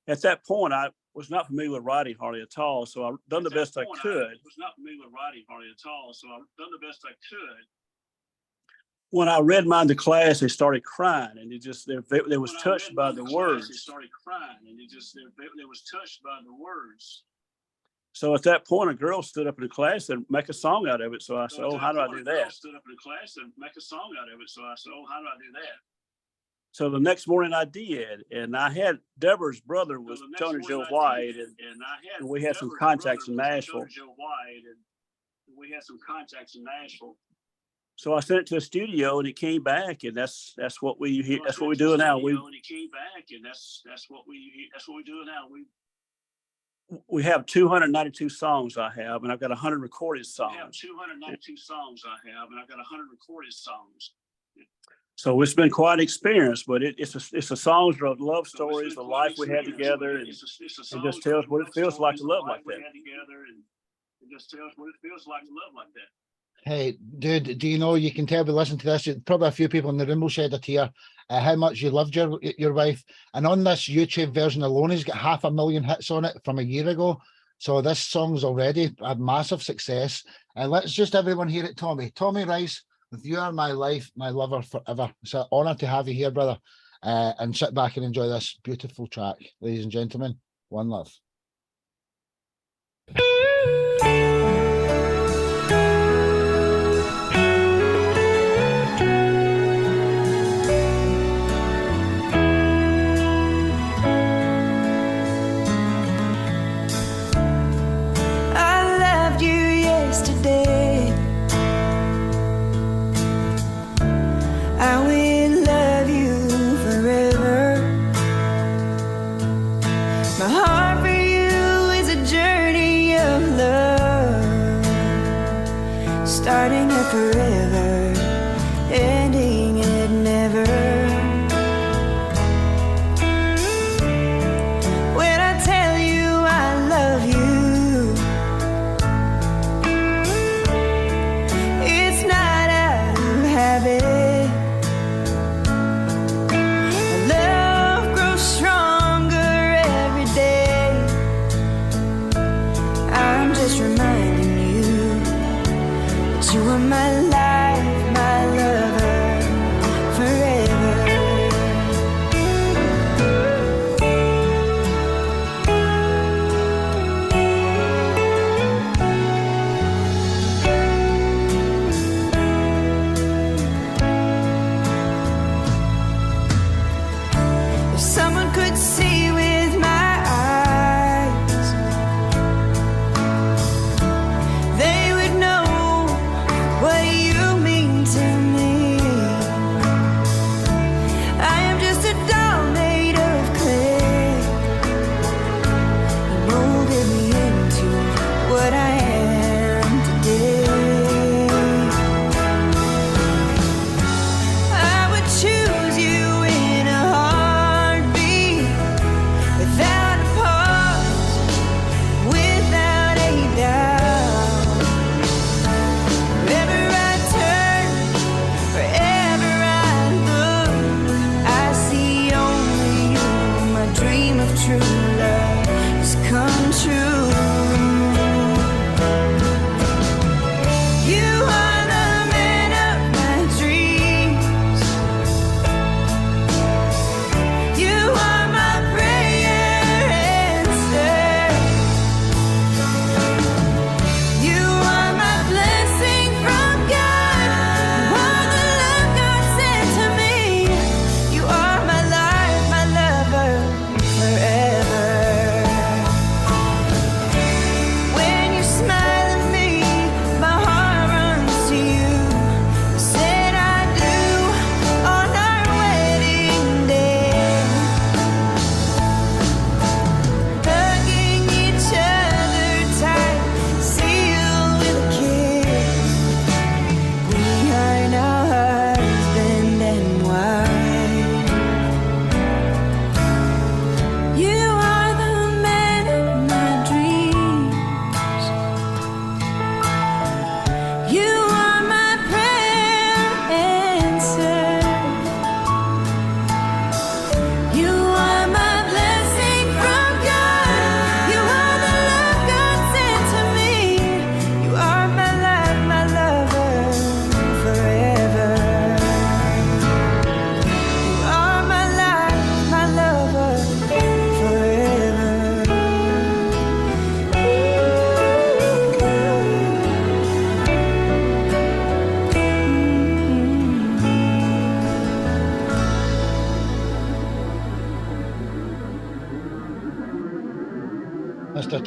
At that point, I was not familiar with writing hardly at all, so I've done the best I could. When I read mine to class, they started crying, and they was touched by the words. So at that point, a girl stood up in the class and make a song out of it. So I said, "Oh, how do I do that?" Stood up in the class and make a song out of it. So I said, "Oh, how do I do that?" So the next morning I did, and I had Deborah's brother was Tony Joe White, and we had some contacts in Nashville. So I sent it to a studio, and it came back, and that's what we do now. We have 292 songs I have, and I've got 100 recorded songs. So it's been quite an experience, but it's a songs of love stories, the life we had together, and it just tells what it feels like to love like that. Hey, dude, do you know, you can tell by listening to this, probably a few people in the room will shed a tear, how much you loved your wife. And on this YouTube version alone, he's got 500,000 hits on it from a year ago. So this song's already a massive success. And let's just everyone hear it, Tommy. Tommy Rice, with You Are My Life, My Lover Forever. It's an honor to have you here, brother. And sit back and enjoy this beautiful track. Ladies and gentlemen, one love. Starting it forever, ending it never. When I tell you I love you, it's not out of habit. Love grows stronger every day. I'm just reminding you, you are my life, my lover, forever. If someone could see with my eyes, they would know what you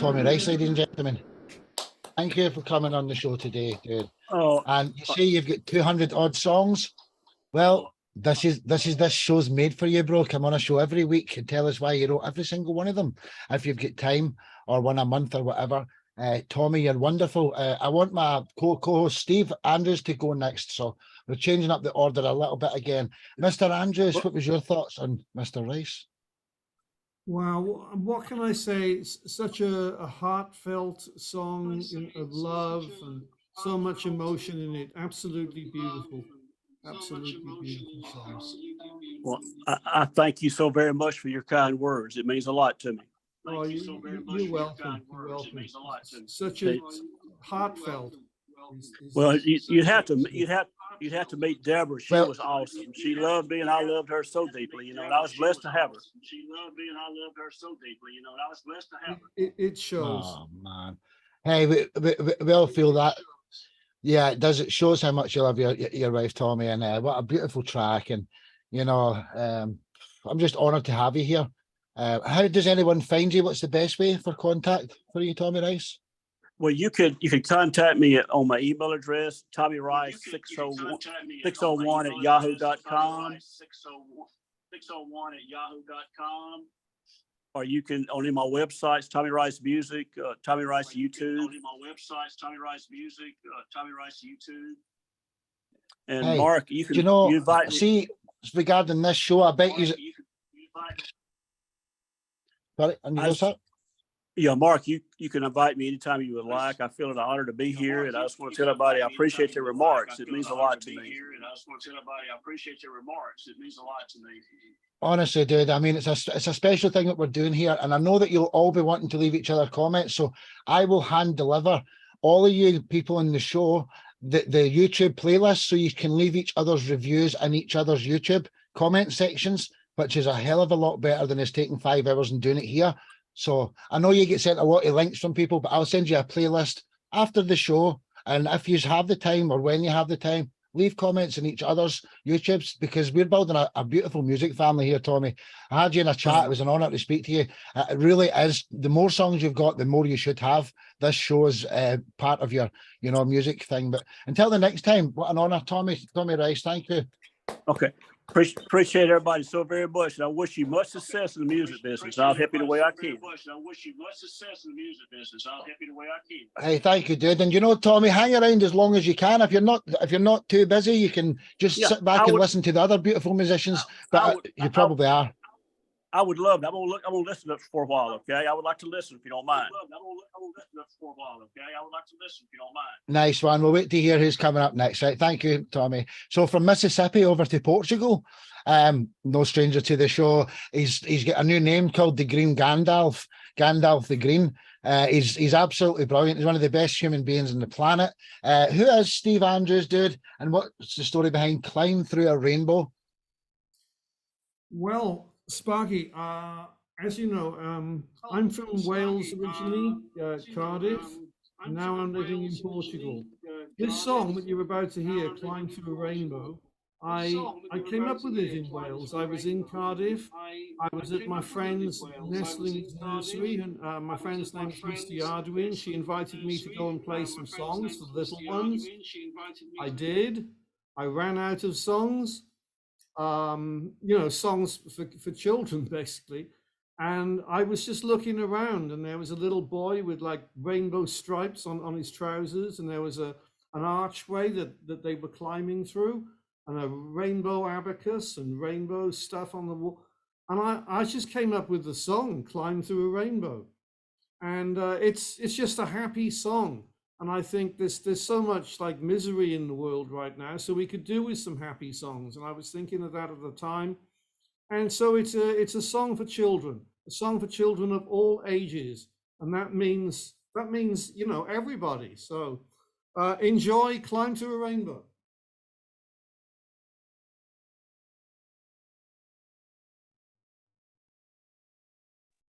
Tommy Rice, ladies and gentlemen. Thank you for coming on the show today, dude. Oh, And you say you've got 200 odd songs. Well, this show's made for you, bro. Come on a show every week and tell us why you wrote every single one of them. If you've got time, or one a month or whatever. Tommy, you're wonderful. I want my co-host Steve Andrews to go next. So we're changing up the order a little bit again. Mr. Andrews, what was your thoughts on Mr. Rice? Wow, what can I say? It's such a heartfelt song of love and so much emotion in it. Absolutely beautiful. Absolutely beautiful song. Well, I thank you so very much for your kind words. It means a lot to me. Oh, you're welcome. You're welcome. Such a heartfelt. Well, you'd have to meet Deborah. She was awesome. She loved me, and I loved her so deeply. And I was blessed to have her. It shows. Oh man, hey, we all feel that. Yeah, it does. It shows how much you love your wife, Tommy, and what a beautiful track. And I'm just honoured to have you here. How does anyone find you? What's the best way for contact for you, Tommy Rice? Well, you can contact me on my email address, TommyRice601 at yahoo.com. Or you can on my websites, Tommy Rice Music, Tommy Rice YouTube. And hey, Mark, you can you invite me. See, regarding this show, I bet you. Sorry, and yeah, Mark, you can invite me anytime you would like. I feel an honor to be here, and I just want to tell everybody I appreciate their remarks. It means a lot to me. Honestly, dude, I mean, it's a special thing that we're doing here, and I know that you'll all be wanting to leave each other comments, so I will hand deliver all of you people in the show the YouTube playlist, so you can leave each other's reviews in each other's YouTube comment sections, which is a hell of a lot better than us taking 5 hours and doing it here. So I know you get sent a lot of links from people, but I'll send you a playlist after the show. And if you have the time, or when you have the time, leave comments in each other's YouTubes, because we're building a beautiful music family here, Tommy. I had you in a chat. It was an honor to speak to you. It really is. The more songs you've got, the more you should have. This show is part of your, music thing. But until the next time, what an honor, Tommy Rice. Thank you. Okay. Appreciate everybody so very much, and I wish you much success in the music business. I'll help you the way I can. Hey, thank you, dude. And Tommy, hang around as long as you can. If you're not too busy, you can just sit back and listen to the other beautiful musicians. But you probably are. I would love it. I'm gonna listen to it for a while, okay? I would like to listen if you don't mind. Nice one. We'll wait to hear who's coming up next, right? Thank you, Tommy. So from Mississippi over to Portugal, no stranger to the show. He's got a new name called the Green Gandalf the Green. He's absolutely brilliant. He's one of the best human beings on the planet. Who is Steve Andrews, dude? And what's the story behind Climb Through a Rainbow? Well, Sparky, as you know, I'm from Wales originally, Cardiff, and now I'm living in Portugal. This song that you're about to hear, Climb Through a Rainbow, I came up with it in Wales. I was in Cardiff. I was at my friend's nestlings nursery, and my friend's name is Mr. Arduin. She invited me to go and play some songs for the little ones. I did. I ran out of songs. Songs for children, basically. And I was just looking around, and there was a little boy with like rainbow stripes on his trousers, and there was an archway that they were climbing through, and a rainbow abacus and rainbow stuff on the wall. And I just came up with the song, Climb Through a Rainbow. And it's just a happy song. And I think there's so much like misery in the world right now, so we could do with some happy songs. And I was thinking of that at the time. And so it's a song for children, a song for children of all ages. And that means everybody. So enjoy Climb Through a Rainbow.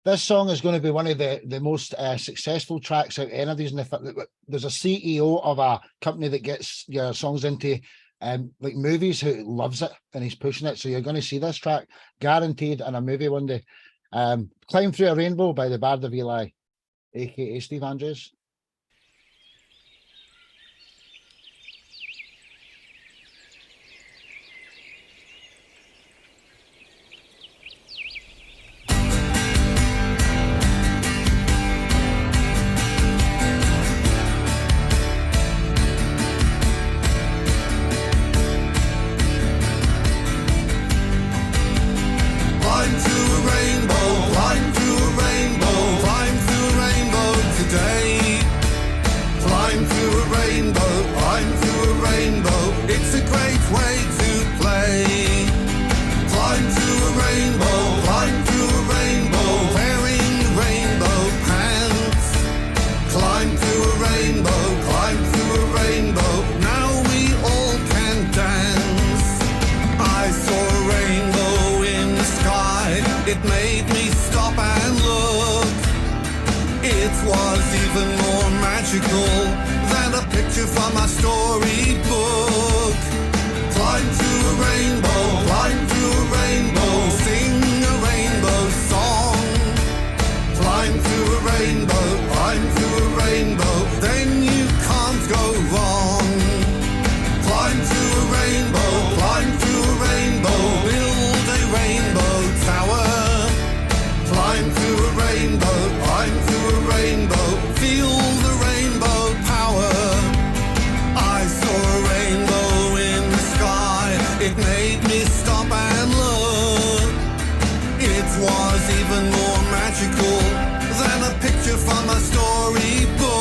This song is going to be one of the most successful tracks out of any of these. There's a CEO of a company that gets your songs into like movies who loves it, and he's pushing it. So you're going to see this track guaranteed in a movie one day. Climb Through a Rainbow by the Bard of Eli. aka Steve Andrews. Climb through a rainbow, climb through a rainbow, climb through a rainbow today. Climb through a rainbow, climb through a rainbow, it's a great way to play. Climb through a rainbow, climb through a rainbow, wearing rainbow pants. Climb through a rainbow, climb through a rainbow, now we all can dance. I saw a rainbow in the sky, it made me stop and look. It was even more magical than a picture from a storybook. Climb through a rainbow, climb through a rainbow, sing a rainbow song. Climb through a rainbow, climb through a rainbow, then you can't go wrong. Climb through a rainbow, climb through a rainbow, build a rainbow tower. Climb through a rainbow, climb through a rainbow, feel the rainbow power. I saw a rainbow in the sky, it made me stop and look. It was even more magical than a picture from a storybook.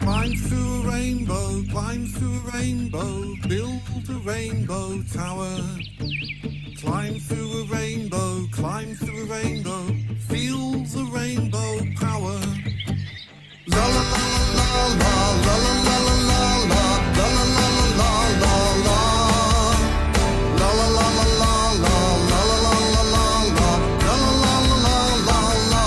Climb through a rainbow, climb through a rainbow, build a rainbow tower. Climb through a rainbow, climb through a rainbow, feel the rainbow power. La la la la la la la la la la la la la la la la la. La la la la la la la la la la la la la la la la.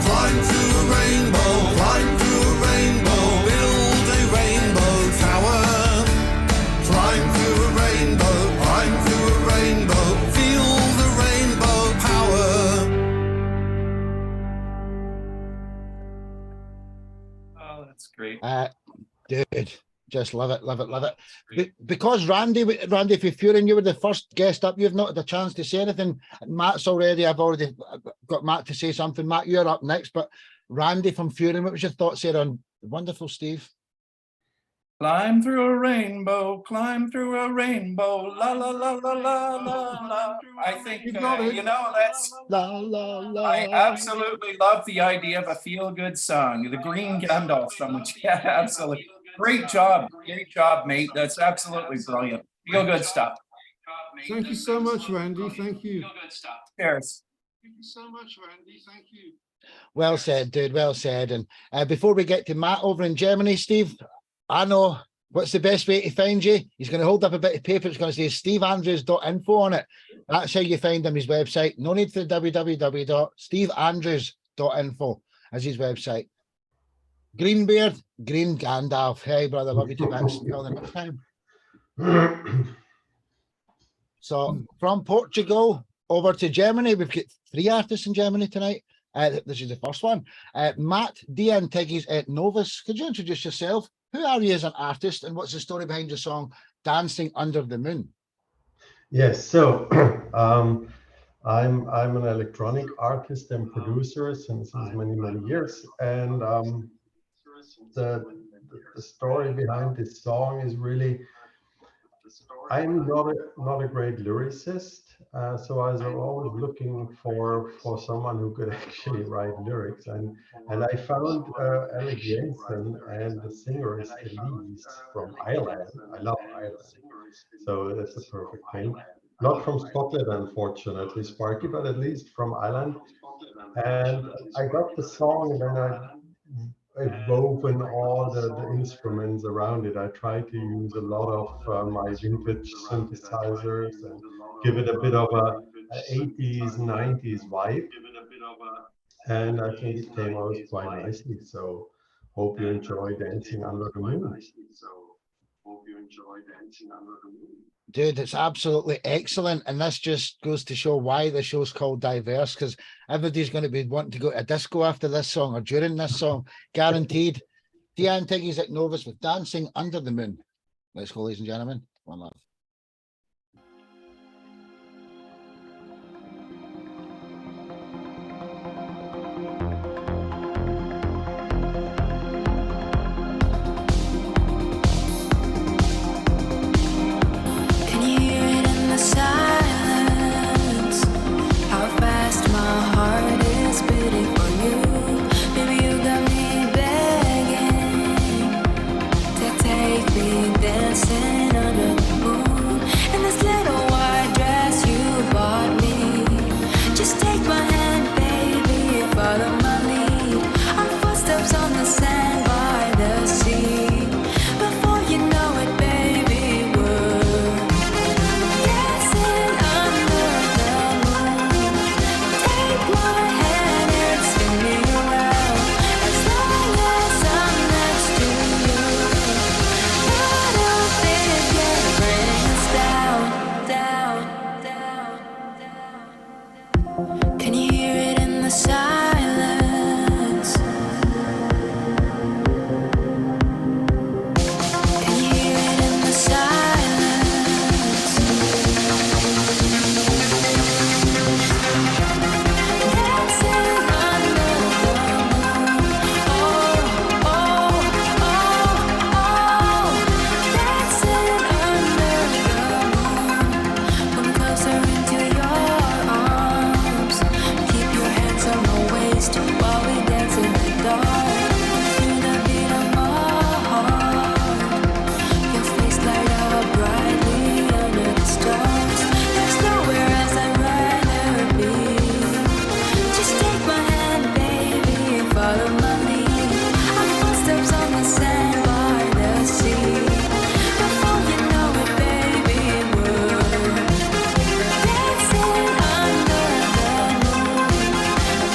Climb through a rainbow, climb through a rainbow, build a rainbow tower. Climb through a rainbow, climb through a rainbow, feel the rainbow power. Oh, that's great. Dude, just love it, love it, love it. Because Randy, if you're fearing you were the first guest up, you've not had a chance to say anything. I've already got Matt to say something. Matt, you're up next, but Randy from Furin, what was your thoughts here on wonderful Steve? Climb through a rainbow, climb through a rainbow, la la la la la la la. I think, you know, that's, la la la. I absolutely love the idea of a feel-good song, the Green Gandalf song, which, yeah, absolutely. Great job, mate. That's absolutely brilliant. Feel-good stuff. Thank you so much, Randy. Thank you. Cheers. Thank you so much, Randy. Thank you. Well said, dude, well said. And before we get to Matt over in Germany, Steve, I know what's the best way to find you. He's going to hold up a bit of paper. It's going to say steveandrews.info on it. That's how you find him, his website. No need for www.steveandrews.info as his website. Greenbeard, Green Gandalf. Hey, brother, love you too much. So from Portugal over to Germany, we've got 3 artists in Germany tonight. This is the first one. Matt Diantigis et Novus. Could you introduce yourself? Who are you as an artist, and what's the story behind your song "Dancing Under the Moon"? Yes, so I'm an electronic artist and producer since many years, and the story behind this song is really I'm not a great lyricist, so I was always looking for someone who could actually write lyrics, and I found Alec Jensen, and the singer is Elise from Ireland. I love Ireland, so that's a perfect thing. Not from Scotland, unfortunately, Sparky, but at least from Ireland. And I got the song, and then I've woven all the instruments around it. I try to use a lot of my vintage synthesizers and give it a bit of a 80s, 90s vibe. And I think it came out quite nicely. So hope you enjoy Dancing Under the Moon. Dude, it's absolutely excellent. And this just goes to show why the show's called Diverse, because everybody's going to be wanting to go to a disco after this song or during this song, guaranteed. Deanne Tiggy's at Novus with Dancing Under the Moon. Let's go, ladies and gentlemen. One love. Silence, how fast my heart is beating for you. Baby, you got me begging to take me dancing under the moon. In this little white dress you bought me. Just take my hand, baby, follow my lead. Our footsteps on the sand by the sea. Before you know it, baby, we're dancing under the moon. Take my hand and spin me around. As long as I'm next to you, not a bit can bring us down, down, down, down. Can you hear it in the silence? Can you hear it in the silence? Dancing under the moon. Oh, oh, oh, oh. Dancing under the moon. Pull me closer into your arms. Keep your hands on my waist while we dance in the dark. Feel the beat of my heart. Your face light up brightly under the stars. There's nowhere else I'd rather be. Just take my hand, baby, and follow my lead. Our footsteps on the sand by the sea. Before you know it, baby, we're dancing under the moon.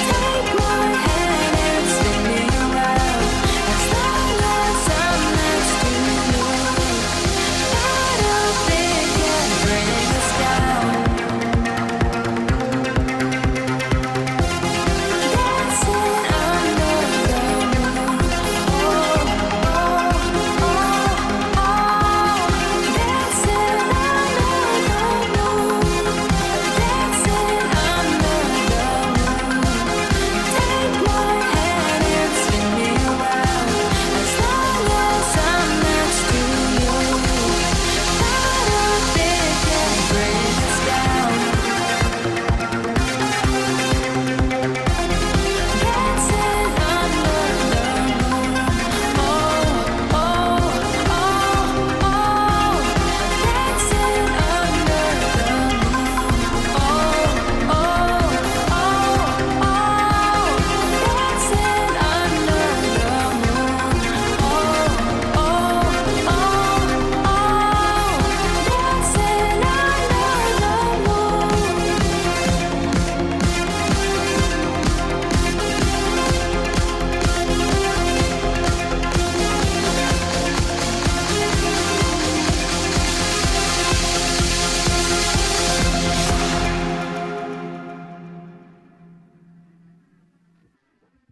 Take my hand and spin me around. As long as I'm next to you, not a thing can bring us down. Dancing under the moon. Oh, oh, oh, oh. Dancing under the moon. Dancing under the moon. Take my hand and spin me around. As long as I'm next to you, not a thing can bring us down. Dancing under the moon. Oh, oh, oh, oh. Dancing under the moon. Oh, oh, oh, oh. Dancing under the moon. Oh, oh, oh, oh. Dancing under the moon.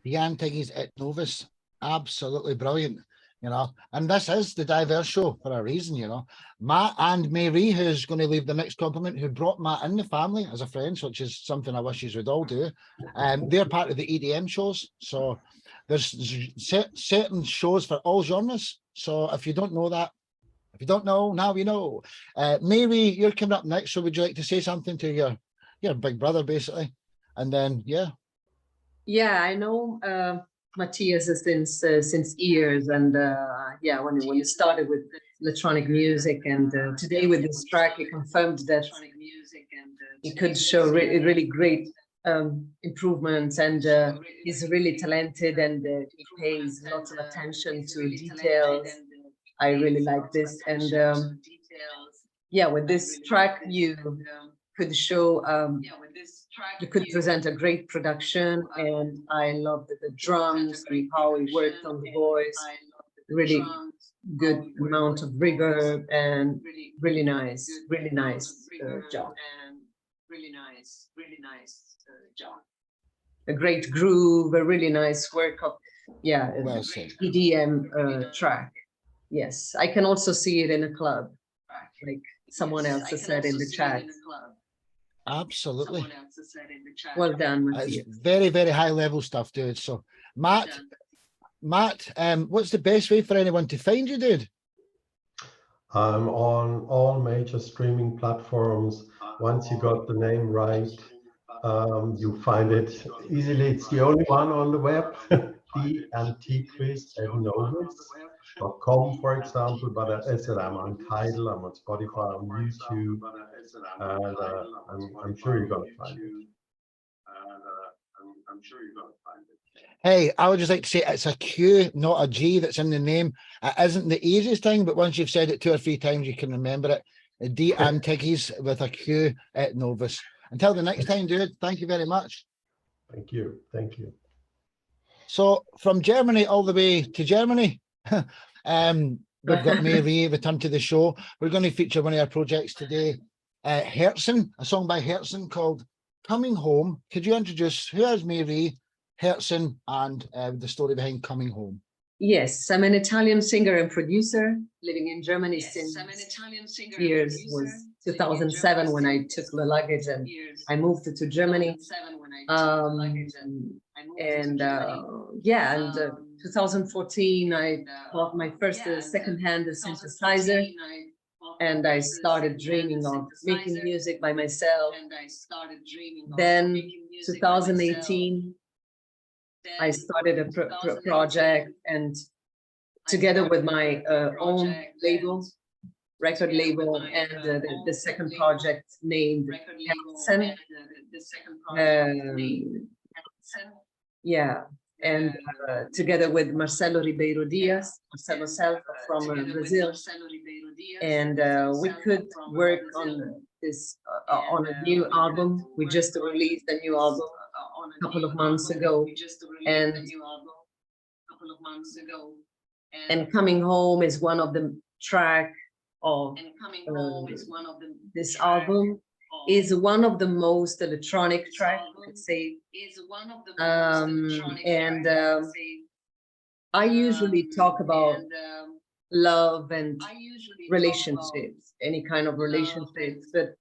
Deanne Tiggy's at Novus. Absolutely brilliant, you know. And this is the Diverse Show for a reason, you know. Matt and Mary, who's going to leave the next compliment, who brought Matt in the family as a friend, which is something I wish you would all do. They're part of the EDM shows. So there's certain shows for all genres. So if you don't know that, If you don't know, now you know. Mary, you're coming up next, so would you like to say something to your big brother, basically? And then, yeah. Yeah, I know Matthias since years, and yeah, when he started with electronic music, and today with this track, he confirmed that he could show really great improvements, and he's really talented, and he pays lots of attention to details. I really like this, and yeah, with this track you could show you could present a great production, and I loved the drums and how he worked on the voice. Really good amount of reverb, and really nice job. A great groove, a really nice work of, yeah, well said. EDM track. Yes, I can also see it in a club, like someone else has said in the chat. Absolutely. Well done, It's Matthias. very, very high level stuff, dude. So, Matt, what's the best way for anyone to find you, dude? I'm on all major streaming platforms. Once you got the name right, you find it easily. It's the only one on the web, TheAntiquist@novus.com, for example. But as I said, I'm on Tidal, I'm on Spotify, on YouTube, and I'm sure you're gonna find it. Hey, I would just like to say it's a Q, not a G, that's in the name. It isn't the easiest thing, but once you've said it 2 or 3 times, you can remember it. The Antiquist with a Q at Novus. Until the next time, dude, thank you very much. Thank you. Thank you. So from Germany all the way to Germany, we've got Mary return to the show. We're going to feature one of our projects today, Herzen, a song by Herzen called Coming Home. Could you introduce who is Mary, Herzen, and the story behind Coming Home? Yes, I'm an Italian singer and producer living in Germany since years. Was 2007 when I took the luggage and I moved to Germany. And 2014 I bought my first second-hand synthesizer, and I started dreaming of making music by myself. Then 2018 I started a project, and together with my own label, record label, and the second project named Ten10. Yeah, and together with Marcelo Ribeiro Diaz, Marcelo Selva from Brazil, and we could work on this on a new album. We just released a new album a couple of months ago, and Coming Home is one of the track of this album. Is one of the most electronic track, I'd say. I usually talk about love and relationships, any kind of relationships, but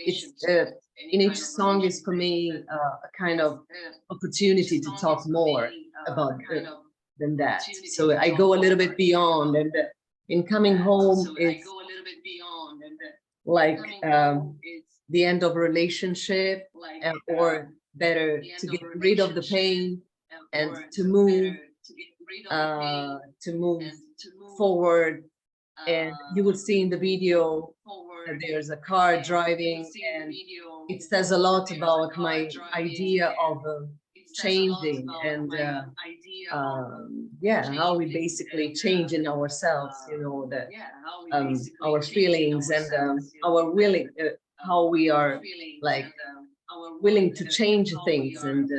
it's in each song is for me a kind of opportunity to talk more about than that. So I go a little bit beyond, and in Coming Home it's like the end of a relationship, or better to get rid of the pain and to move forward. And you will see in the video that there's a car driving, and it says a lot about my idea of changing, and yeah, how we basically change in ourselves, you know, that our feelings and our willing, how we are like willing to change things, and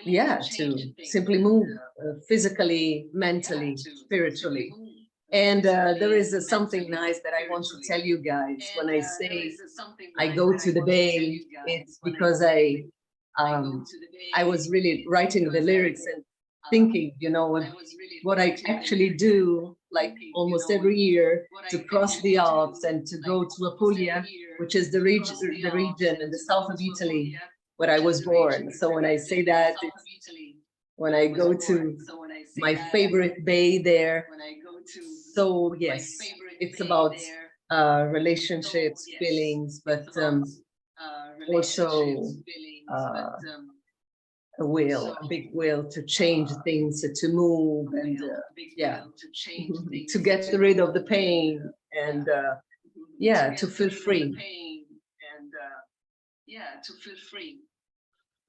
yeah, to simply move physically, mentally, spiritually. And there is something nice that I want to tell you guys. When I say I go to the Bay, it's because I was really writing the lyrics and thinking, you know, what I actually do, like almost every year, to cross the Alps and to go to Apulia, which is the region in the south of Italy where I was born. So when I say that, when I go to my favorite bay there, So yes, it's about relationships, feelings, but also a will, a big will to change things, to move, and yeah, to get rid of the pain, and yeah, to feel free.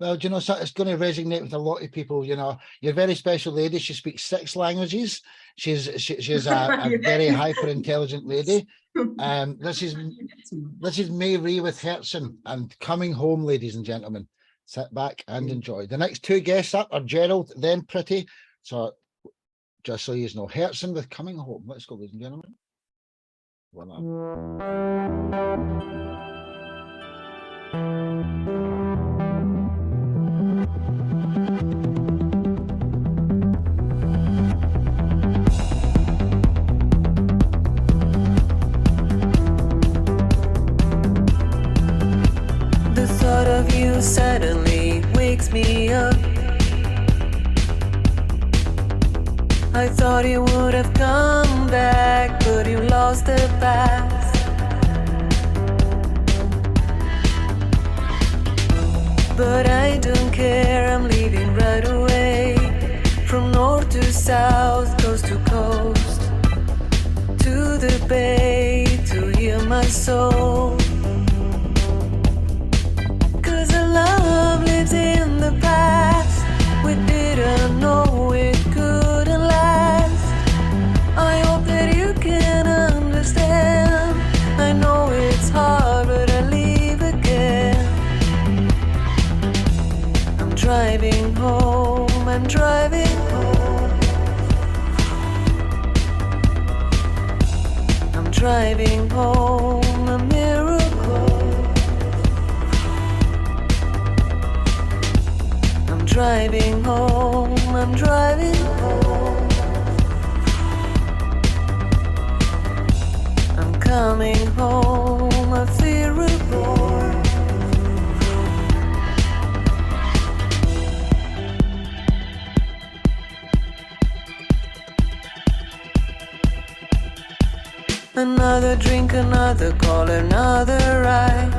Well, do you know, so it's going to resonate with a lot of people. You know, you're a very special lady. She speaks 6 languages. She's a very hyper intelligent lady. This is Marie with Herzen and Coming Home, ladies and gentlemen. Sit back and enjoy. The next 2 guests up are Gerald, then Pretty. So just so you know, Herzen with Coming Home. Let's go, ladies and gentlemen. The thought of you suddenly wakes me up. I thought you would have come back, but you lost the past. But I don't care, I'm leaving right away. From north to south, coast to coast, to the bay, to heal my soul. 'Cause the love lives in the past. We didn't know it couldn't last. I hope that you can understand. I know it's hard, but I leave again. I'm driving home, I'm driving home. I'm driving home, a miracle. I'm driving home, I'm driving home. I'm coming home, I feel reborn. Another drink, another call, another ride.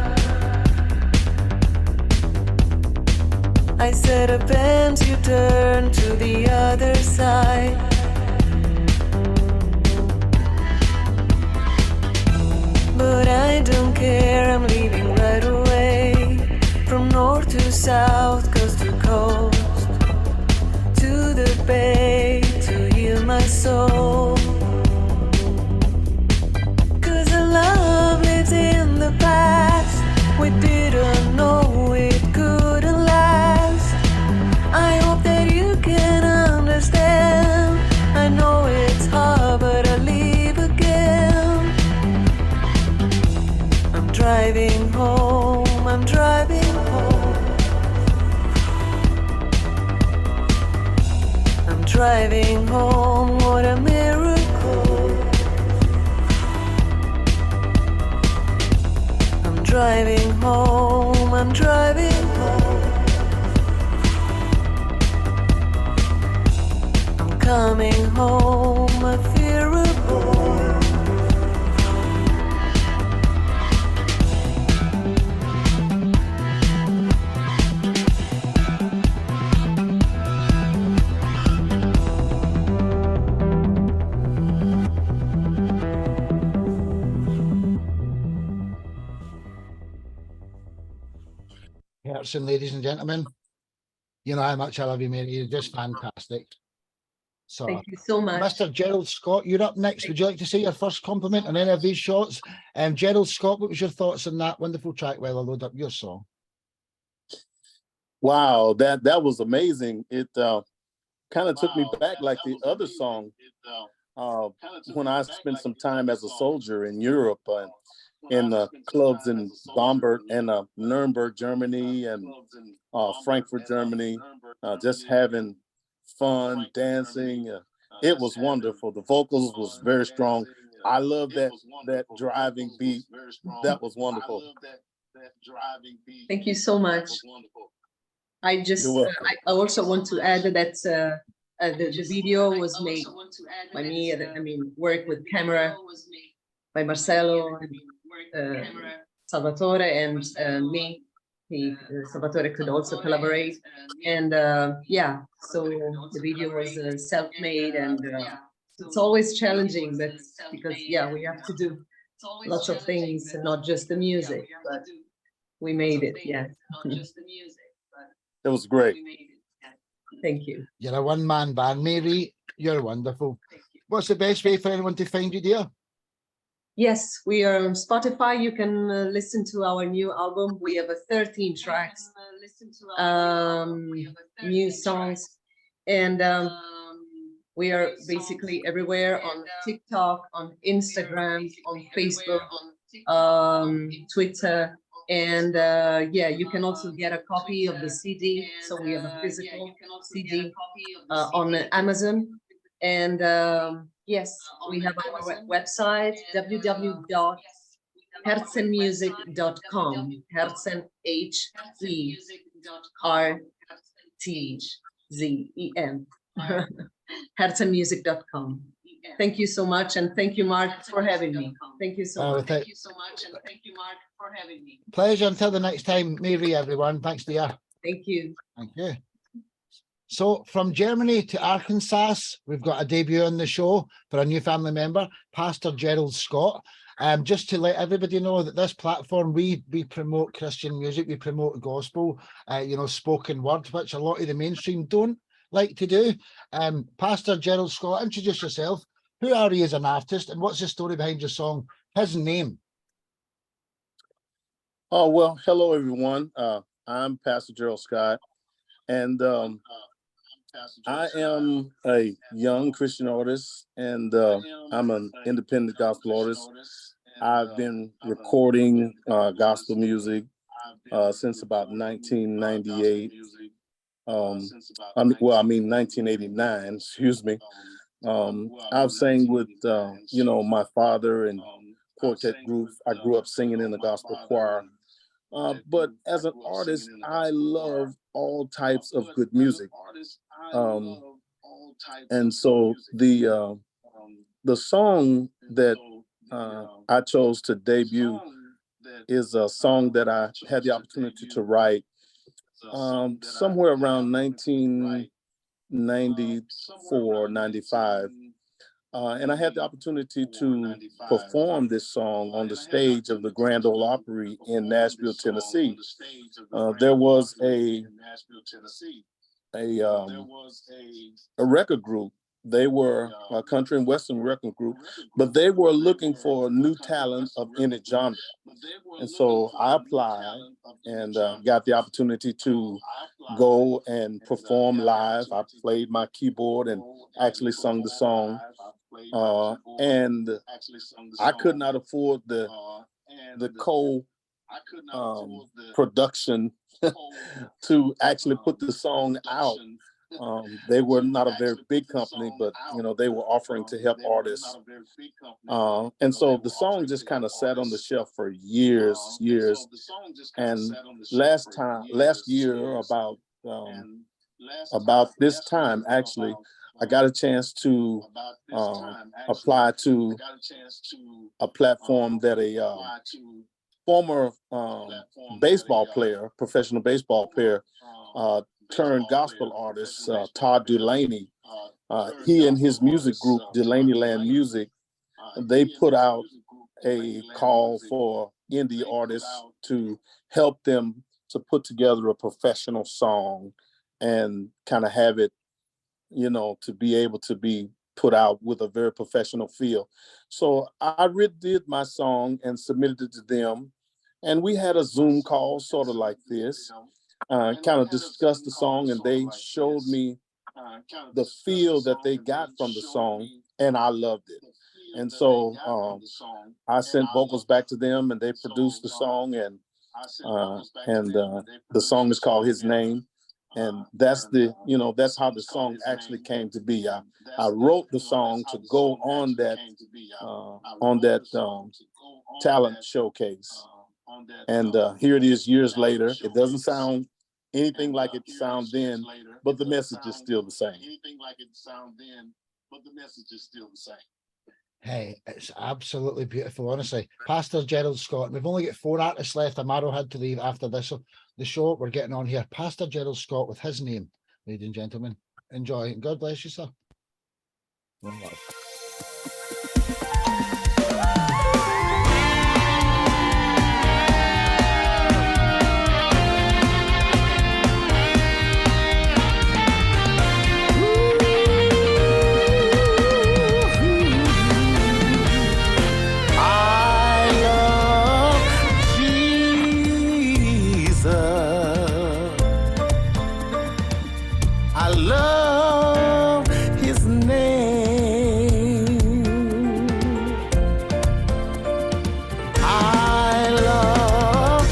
I said a bend, you turn to the other side. But I don't care, I'm leaving right away. From north to south, coast to coast, to the bay, to heal my soul. 'Cause the love lives in the past. We didn't know it couldn't last. I hope that you can understand. I know it's hard, but I leave again. I'm driving home, I'm driving home. I'm driving home, what a miracle. I'm driving home, I'm driving home. I'm coming home, I feel reborn. Herzen, ladies and gentlemen. You know how much I love you, Mary. You're just fantastic. So, Thank you so much. Mr. Gerald Scott, you're up next. Would you like to say your first compliment on any of these shots? Gerald Scott, what was your thoughts on that wonderful track while I load up your song? Wow, that was amazing. It kind of took me back like the other song when I spent some time as a soldier in Europe in clubs in Bamberg and Nuremberg, Germany, and Frankfurt, Germany, just having fun, dancing. It was wonderful. The vocals was very strong. I love that driving beat. That was wonderful. Thank you so much. I just, I also want to add that The video was made by me. I mean, work with camera by Marcelo, Salvatore, and me. Salvatore could also collaborate, and yeah, so the video was self-made, and it's always challenging, but because yeah, we have to do lots of things, and not just the music, but we made it. Yeah. It was great. Thank you. You're a one-man band, Mary. You're wonderful. What's the best way for anyone to find you, dear? Yes, we are on Spotify. You can listen to our new album. We have 13 tracks, new songs, and we are basically everywhere on TikTok, on Instagram, on Facebook, Twitter, and yeah, you can also get a copy of the CD. So we have a physical CD on Amazon. And yes, we have our website, www.herzenmusic.com. Herzen, Hertzen, herzenmusic.com. Thank you so much, and thank you, Mark, for having me. Thank you so much. Thank you so much, and thank you, Mark, for having me. Pleasure. Until the next time, Mary, everyone. Thanks, dear. Thank you. Thank you. So from Germany to Arkansas, we've got a debut on the show for a new family member, Pastor Gerald Scott. Just to let everybody know that this platform, we promote Christian music, we promote gospel, you know, spoken word, which a lot of the mainstream don't like to do. Pastor Gerald Scott, introduce yourself. Who are you as an artist, and what's the story behind your song, His Name? Oh, well, hello, everyone. I'm Pastor Gerald Scott, and I am a young Christian artist, and I'm an independent gospel artist. I've been recording gospel music since about 1998. I mean 1989, excuse me. I've sang with, you know, my father and quartet group. I grew up singing in the gospel choir. But as an artist, I love all types of good music. And so the song that I chose to debut is a song that I had the opportunity to write somewhere around 1994, 95. And I had the opportunity to perform this song on the stage of the Grand Ole Opry in Nashville, Tennessee. There was a record group. They were a country and western record group, but they were looking for new talent of any genre. And so I applied and got the opportunity to go and perform live. I played my keyboard and actually sung the song. And I could not afford the production to actually put the song out. They were not a very big company, but you know, they were offering to help artists. And so the song just kind of sat on the shelf for years. And last year, about this time, actually, I got a chance to apply to a platform that a former baseball player, professional baseball player, turned gospel artist, Todd Dulaney. He and his music group, Dulaney Land Music, they put out a call for indie artists to help them to put together a professional song and kind of have it, you know, to be able to be put out with a very professional feel. So I redid my song and submitted it to them. And we had a Zoom call, sort of like this, kind of discussed the song, and they showed me the feel that they got from the song, and I loved it. And so I sent vocals back to them, and they produced the song, and the song is called His Name. And that's that's how the song actually came to be. I wrote the song to go on that talent showcase. And here it is years later. It doesn't sound anything like it sounds then, but the message is still the same. Hey, it's absolutely beautiful, honestly. Pastor Gerald Scott. We've only got 4 artists left. Amaro had to leave after this. So the show we're getting on here. Pastor Gerald Scott with his name, ladies and gentlemen. Enjoy. God bless you, sir. One love. I love his name. I love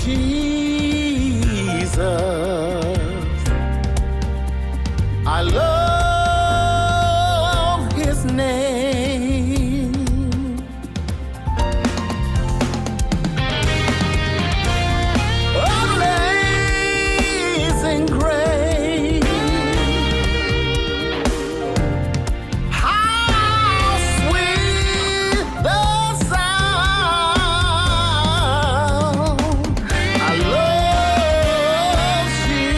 Jesus. I love his name. Amazing grace. How sweet the sound. I love Jesus.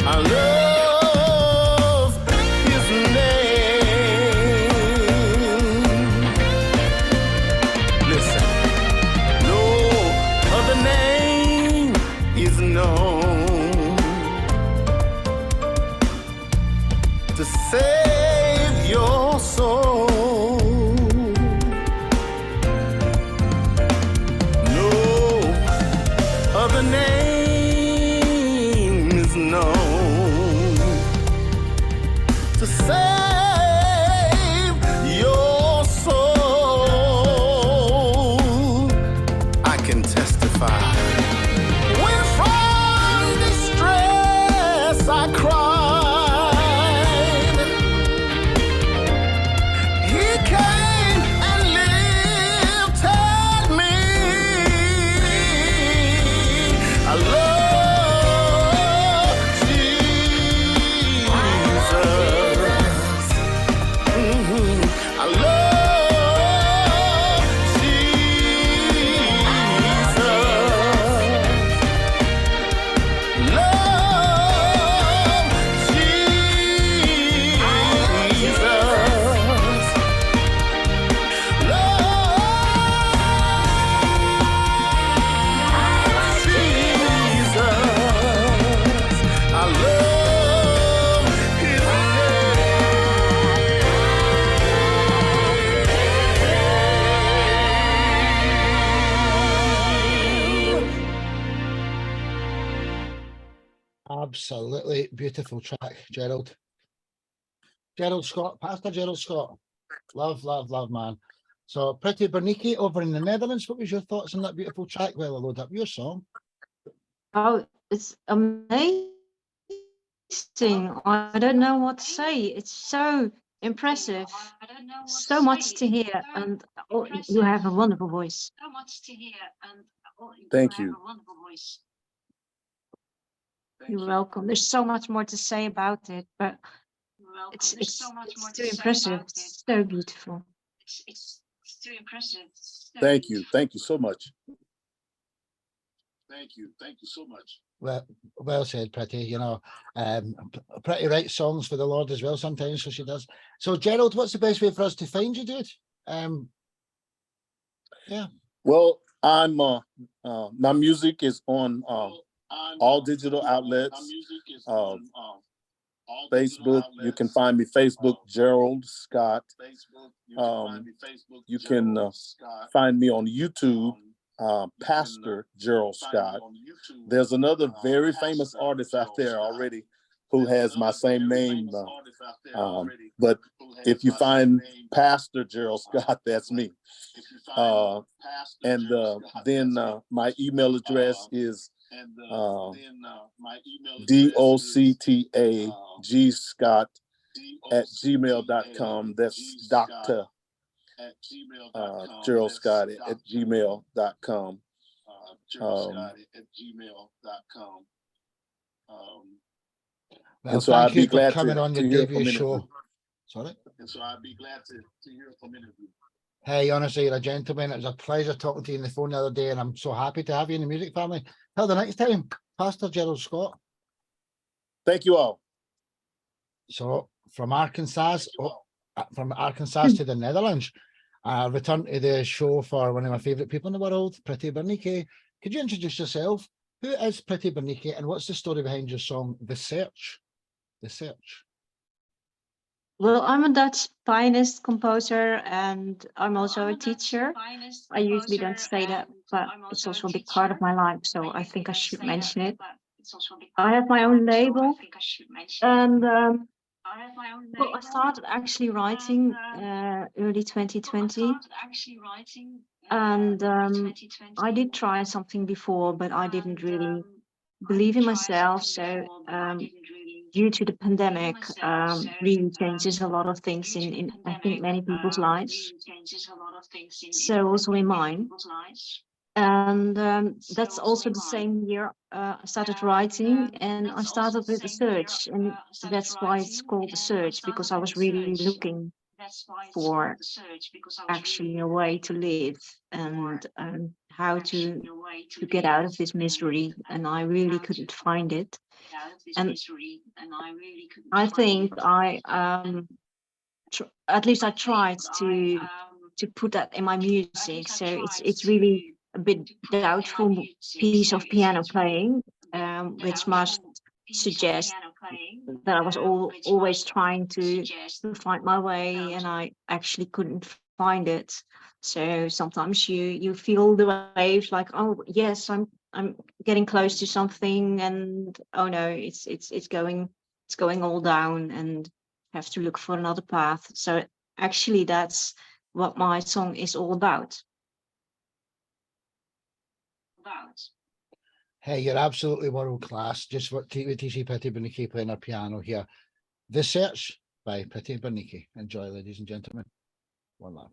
I love his name. Listen, no other name is known to save your soul. No other name is known to save your soul. I can testify. When from distress I cried, he came and lifted me. I love Jesus. I love Jesus. Love Jesus. I love his Absolutely beautiful track, Gerald. Gerald Scott, Pastor Gerald Scott. Love, love, love, man. So, Pretty Berniki over in the Netherlands. What was your thoughts on that beautiful track? Well, I'll load up your song. Oh, it's amazing. I don't know what to say. It's so impressive. So much to hear, and you have a wonderful voice. Thank you. You're welcome. There's so much more to say about it, but it's too impressive. It's so beautiful. Thank you. Thank you so much. Well said, Pretty. You know, Pretty writes songs for the Lord as well sometimes, so she does. So, Gerald, what's the best way for us to find you, dude? Yeah. Well, I'm my music is on all digital outlets. Facebook, you can find me Facebook Gerald Scott. You can find me on YouTube, Pastor Gerald Scott. There's another very famous artist out there already who has my same name. But if you find Pastor Gerald Scott, that's me. And then my email address is DOCTAGscott@gmail.com. That's Dr. geraldscott@gmail.com. Well, And so I'd thank you be for glad coming on to your hear debut from show. interview. Sorry. And so I'd be glad to hear from interview. Hey, honestly, you're a gentleman. It was a pleasure talking to you on the phone the other day, and I'm so happy to have you in the music family. Till the next time, Pastor Gerald Scott. Thank you all. So from Arkansas to the Netherlands, I return to the show for one of my favourite people in the world, Pretty Bernice. Could you introduce yourself? Who is Pretty Bernice, and what's the story behind your song, The Search? The Search. Well, I'm a Dutch pianist, composer, and I'm also a teacher. I usually don't say that, but it's also a big part of my life, so I think I should mention it. I have my own label, and well, I started actually writing early 2020, and I did try something before, but I didn't really believe in myself. So due to the pandemic, really changes a lot of things in I think many people's lives. So also in mine. And that's also the same year I started writing, and I started with the search, and that's why it's called the search, because I was really looking for actually a way to live and how to get out of this misery, and I really couldn't find it. And I think I at least I tried to put that in my music. So it's really a bit doubtful piece of piano playing, which must suggest that I was always trying to find my way, and I actually couldn't find it. So sometimes you feel the waves like, oh yes, I'm getting close to something, and oh no, it's going all down, and have to look for another path. So actually that's what my song is all about. Hey, you're absolutely world class. Just what TC Pretty Bernice playing her piano here. The Search by Pretty Bernice. Enjoy, ladies and gentlemen. One love.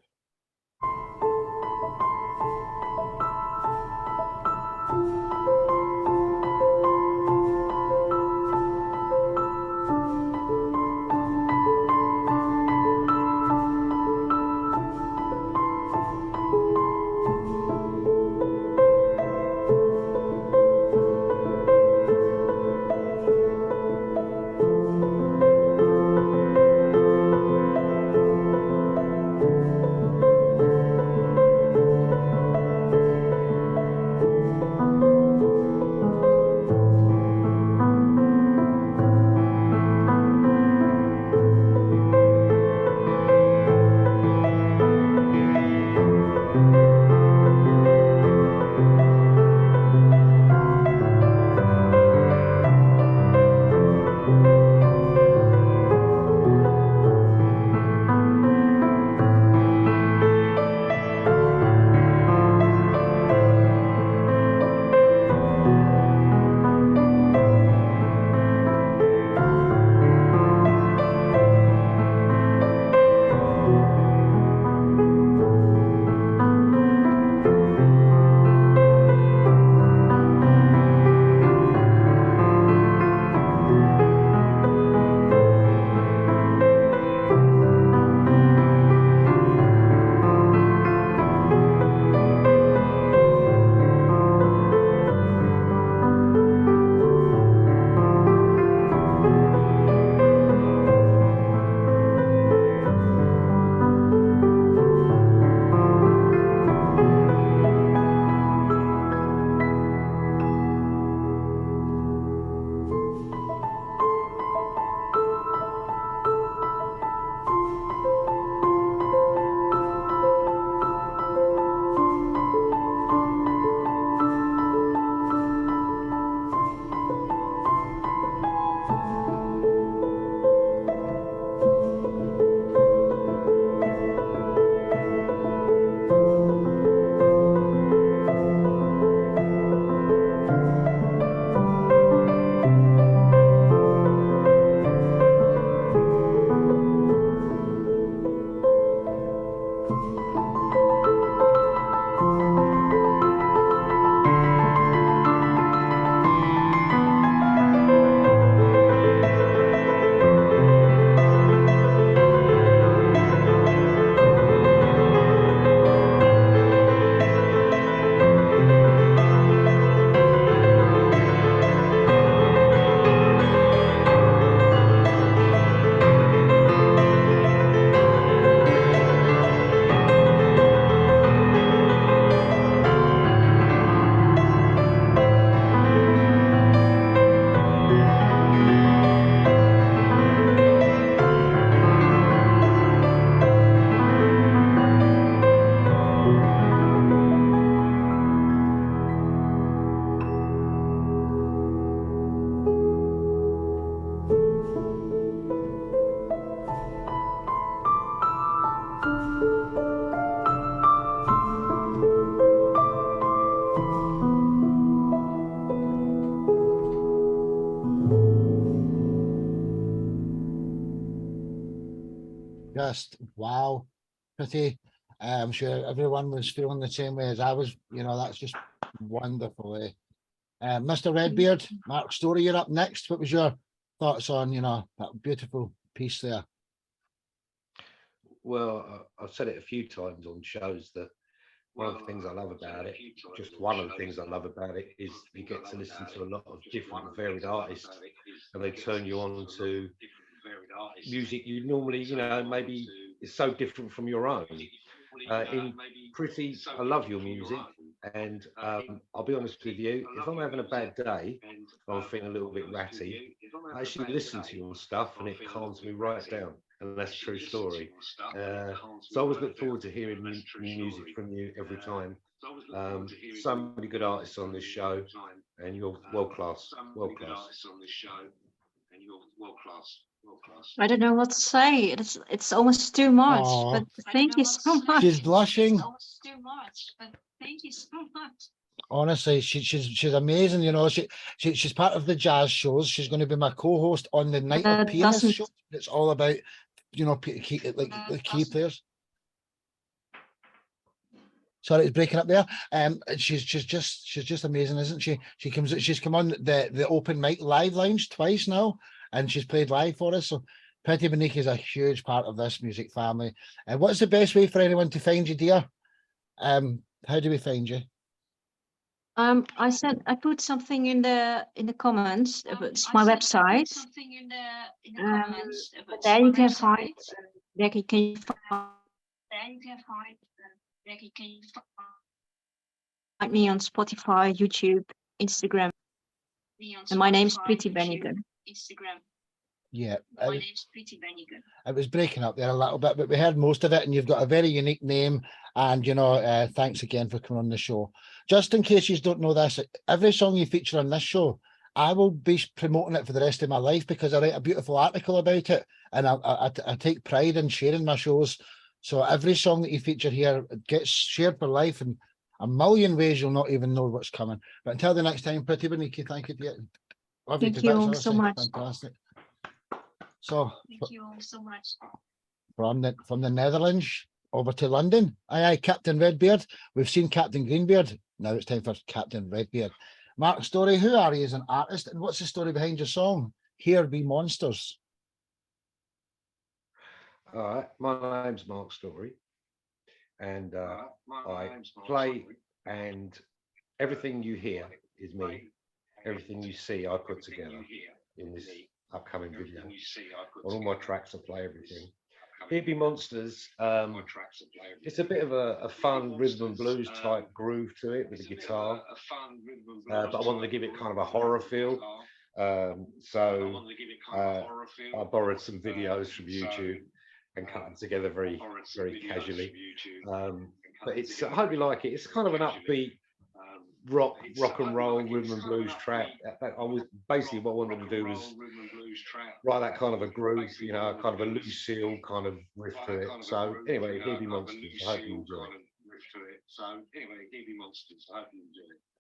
just wow, pretty. I'm sure everyone was feeling the same way as I was. You know, that's just wonderful. Mr. Redbeard, Mark Story, you're up next. What was your thoughts on, you know, that beautiful piece there? Well, I've said it a few times on shows that one of the things I love about it, just one of the things I love about it, is you get to listen to a lot of different varied artists, and they turn you on to music you normally, you know, maybe is so different from your own. In Pretty, I love your music, and I'll be honest with you, if I'm having a bad day, or I'm feeling a little bit ratty, I actually listen to your stuff and it calms me right down, and that's a true story. So I always look forward to hearing new music from you every time. So many good artists on this show, and you're world class, world class. I don't know what to say. It's almost too much, Aw. but thank you so much. She's blushing. Too much, but thank you so much. Honestly, she's amazing. You know, she's part of the jazz shows. She's going to be my co-host on the Night of Pianists doesn't- show. It's all about, you know, like the key players. Sorry, it's breaking up there. She's just amazing, isn't she? She's come on the open mic live lounge twice now, and she's played live for us. So Pretty Beneath is a huge part of this music family. And what's the best way for anyone to find you, dear? How do we find you? I put something in the comments. It's my website. But there you can find. There you can find me on Spotify, YouTube, Instagram. And my name's Pretty Bennigan. Yeah, it was breaking up there a little bit, but we heard most of it, and you've got a very unique name. And, you know, thanks again for coming on the show. Just in case you don't know this, every song you feature on this show, I will be promoting it for the rest of my life, because I write a beautiful article about it, and I take pride in sharing my shows. So every song that you feature here gets shared for life in a million ways you'll not even know what's coming. But until the next time, Pretty Beniki, thank you. Thank you so much. Fantastic. So Thank you all so much. from the Netherlands over to London. Aye, Captain Redbeard. We've seen Captain Greenbeard. Now it's time for Captain Redbeard. Mark Story, who are you as an artist, and what's the story behind your song, Here Be Monsters? All right, my name's Mark Story, and I play, and everything you hear is me. Everything you see, I put together in this upcoming video. On all my tracks, I play everything. Here Be Monsters. It's a bit of a fun rhythm and blues type groove to it with the guitar, but I wanted to give it kind of a horror feel. So I borrowed some videos from YouTube and cut them together very casually. But it's, I hope you like it. It's kind of an upbeat rock and roll rhythm and blues track. I was basically, what I wanted to do was write that kind of a groove, you know, kind of a Lucille kind of riff to it. So anyway, Here Be Monsters. I hope you enjoy it.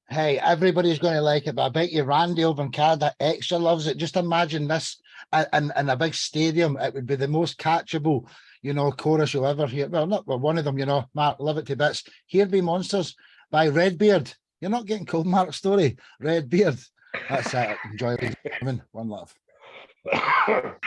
Hey, everybody's going to like it, but I bet you Randy over in Canada extra loves it. Just imagine this in a big stadium. It would be the most catchable, you know, chorus you'll ever hear. Well, not one of them, you know. Mark, love it to bits. Here Be Monsters by Redbeard. You're not getting cold, Mark Story. Redbeard. That's it. Enjoy it. One love. Thank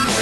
you.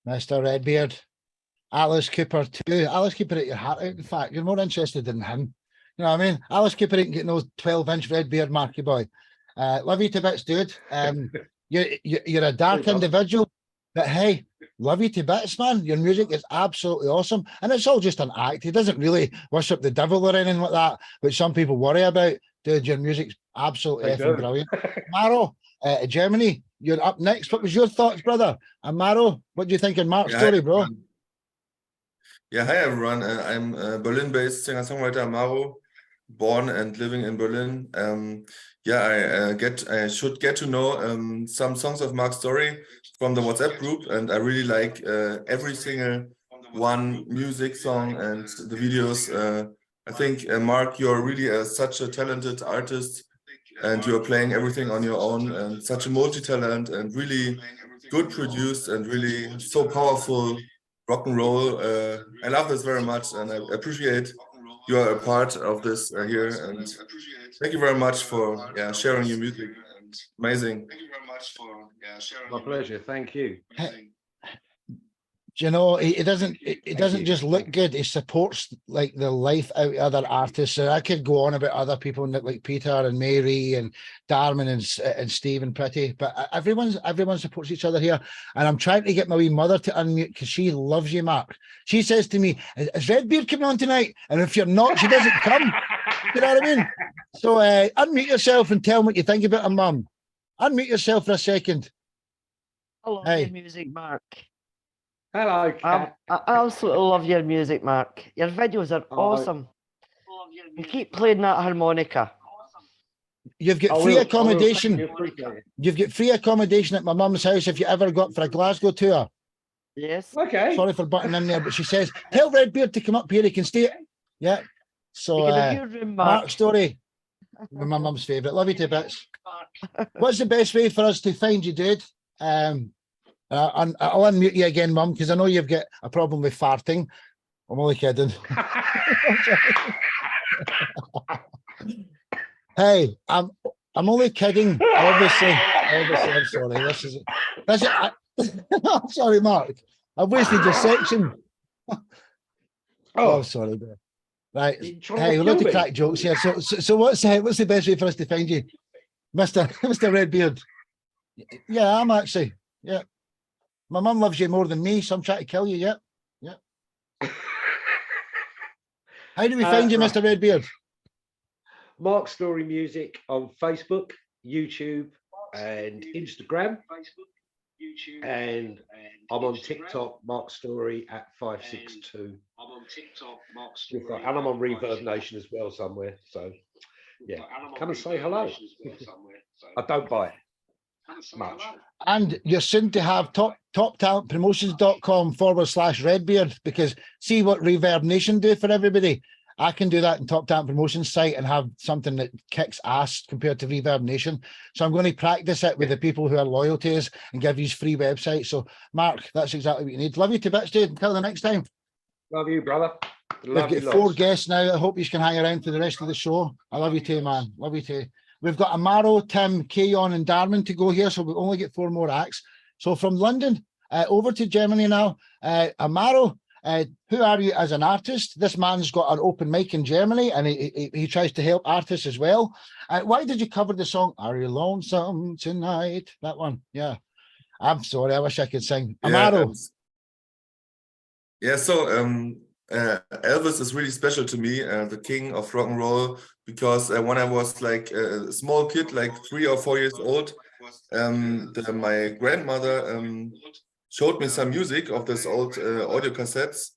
Mr. Redbeard. Alice Cooper too. Alice Cooper at your heart out. In fact, you're more interested in him. You know what I mean? Alice Cooper ain't getting those 12-inch Redbeard, Marky boy. Love you to bits, dude. You're a dark individual, but hey, love you to bits, man. Your music is absolutely awesome, and it's all just an act. He doesn't really worship the devil or anything like that, which some people worry about. Dude, your music's absolutely effing brilliant. Maro, Germany, you're up next. What was your thoughts, brother? And Maro, what do you think of Mark's story, bro? Yeah, hi everyone. I'm Berlin-based singer-songwriter Maro, born and living in Berlin. Yeah, I should get to know some songs of Mark's story from the WhatsApp group, and I really like every single one music song and the videos. I think Mark, you're really such a talented artist, and you're playing everything on your own, and such a multi-talent, and really good produced, and really so powerful. Rock and roll. I love this very much, and I appreciate you are a part of this here. And thank you very much for sharing your music. Amazing. My pleasure. Thank you. Do you know, it doesn't just look good, he supports like the life out of other artists. So I could go on about other people like Peter and Mary and Darman and Steve and Pretty, but everyone supports each other here. And I'm trying to get my wee mother to unmute because she loves you, Mark. She says to me, is Redbeard coming on tonight? And if you're not, she doesn't come. You know what I mean? So unmute yourself and tell me what you think about her mum. Unmute yourself for a second. I love your music, Mark. Hello, Kat. I absolutely love your music, Mark. Your videos are awesome. You keep playing that harmonica. You've got free accommodation. You've got free accommodation at my mum's house if you ever got for a Glasgow tour. Yes. Okay. Sorry for butting in there, but she says, tell Redbeard to come up here, he can stay. Yeah. So Mark's story. My mum's favourite. Love you to bits. What's the best way for us to find you, dude? I'll unmute you again, Mum, because I know you've got a problem with farting. I'm only kidding. Hey, I'm only kidding. Obviously, I'm sorry. I'm sorry, Mark. I've wasted your section. Oh, sorry, bro. Right. Hey, we're not to crack jokes here. So what's the best way for us to find you, Mr. Redbeard? Yeah, I'm actually. Yeah. My mum loves you more than me, so I'm trying to kill you. Yeah. How do we find you, Mr. Redbeard? Mark Story Music on Facebook, YouTube, and Instagram. And I'm on TikTok, Mark Story at 562. And I'm on Reverb Nation as well somewhere. So yeah, come and say hello. I don't buy it much. And you're soon to have toptalentpromotions.com/Redbeard, because see what Reverb Nation do for everybody. I can do that in Top Talent Promotions site and have something that kicks ass compared to Reverb Nation. So I'm going to practice it with the people who are loyal to us and give you free websites. So Mark, that's exactly what you need. Love you to bits, dude. Until the next time. Love you, brother. We've got 4 guests now. I hope you can hang around for the rest of the show. I love you too, man. Love you too. We've got Amaro, Tim, Keon, and Darman to go here, so we'll only get 4 more acts. So from London over to Germany now. Amaro, who are you as an artist? This man's got an open mic in Germany, and he tries to help artists as well. Why did you cover the song "Are You Lonesome Tonight"? That one, yeah. I'm sorry, I wish I could sing. Amaro. So Elvis is really special to me, the king of rock and roll, because when I was like a small kid, like 3 or 4 years old, my grandmother showed me some music of this old audio cassettes,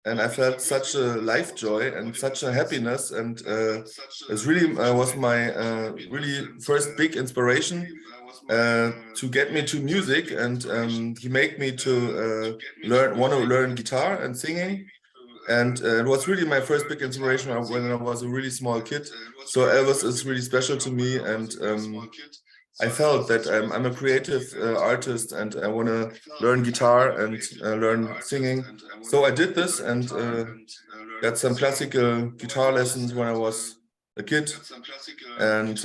and I felt such a life joy and such a happiness, and it really was my really first big inspiration to get me to music, and he made me to want to learn guitar and singing. And it was really my first big inspiration when I was a really small kid. So Elvis is really special to me, and I felt that I'm a creative artist, and I want to learn guitar and learn singing. So I did this and got some classical guitar lessons when I was a kid. And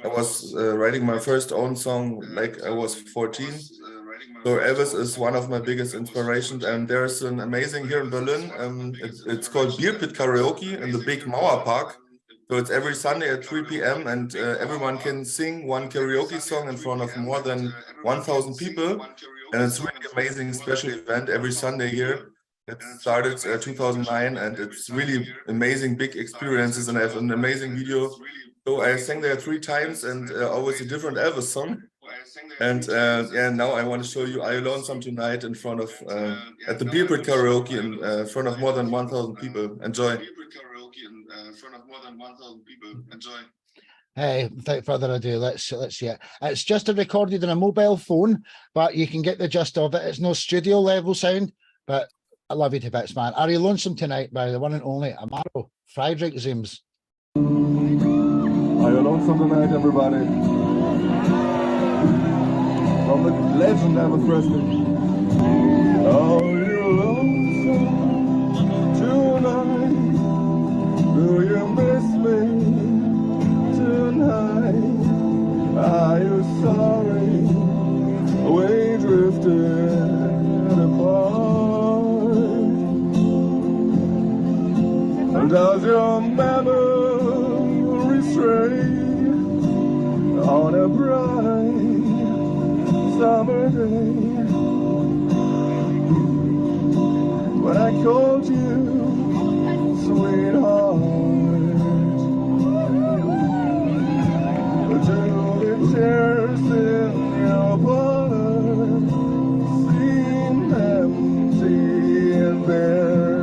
I was writing my first own song like I was 14. So Elvis is one of my biggest inspirations, and there's an amazing here in Berlin. It's called Beer Pit Karaoke in the big Mauer Park. So it's every Sunday at 3 p.m. and everyone can sing one karaoke song in front of more than 1,000 people. And it's really amazing special event every Sunday here. It started 2009 and it's really amazing big experiences, and I have an amazing video. So I sang there 3 times and always a different Elvis song. And yeah, now I want to show you "Are You Lonesome Tonight" in front of at the Beer Pit Karaoke in front of more than 1,000 people. Enjoy. Hey, without further ado, let's see it. It's just recorded on a mobile phone, but you can get the gist of it. It's no studio level sound, but I love you to bits, man. Are You Lonesome Tonight by the one and only Amaro Friedrich Zims. Are you lonesome tonight, everybody? From the legend Elvis Presley. Are you lonesome tonight? Do you miss me tonight? Are you sorry we drifted apart? Does your memory stray on a bright summer day when I called you sweetheart? Do the chairs in your parlor seem empty and bare?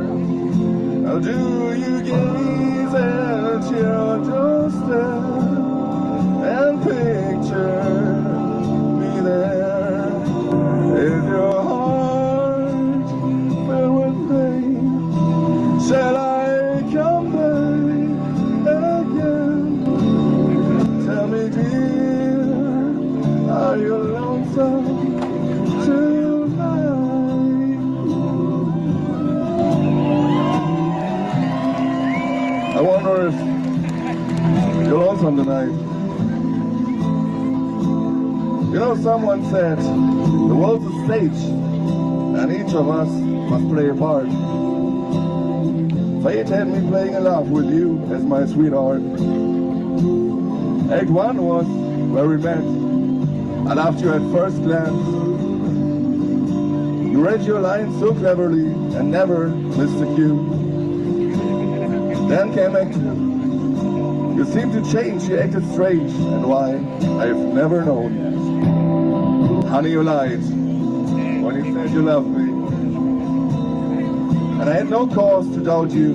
Do you gaze at your doorstep and picture me there? Is your heart filled with pain? Shall I come back again? Tell me, dear, are you lonesome tonight? I wonder if you're lonesome tonight. You know, someone said the world's a stage and each of us must play a part. Fate had me playing a love with you as my sweetheart. Act 1 was where we met. I loved you at first glance. You read your lines so cleverly and never missed a cue. Then came Act 2. You seemed to change, you acted strange, and why, I've never known. Honey, you lied when you said you loved me. And I had no cause to doubt you,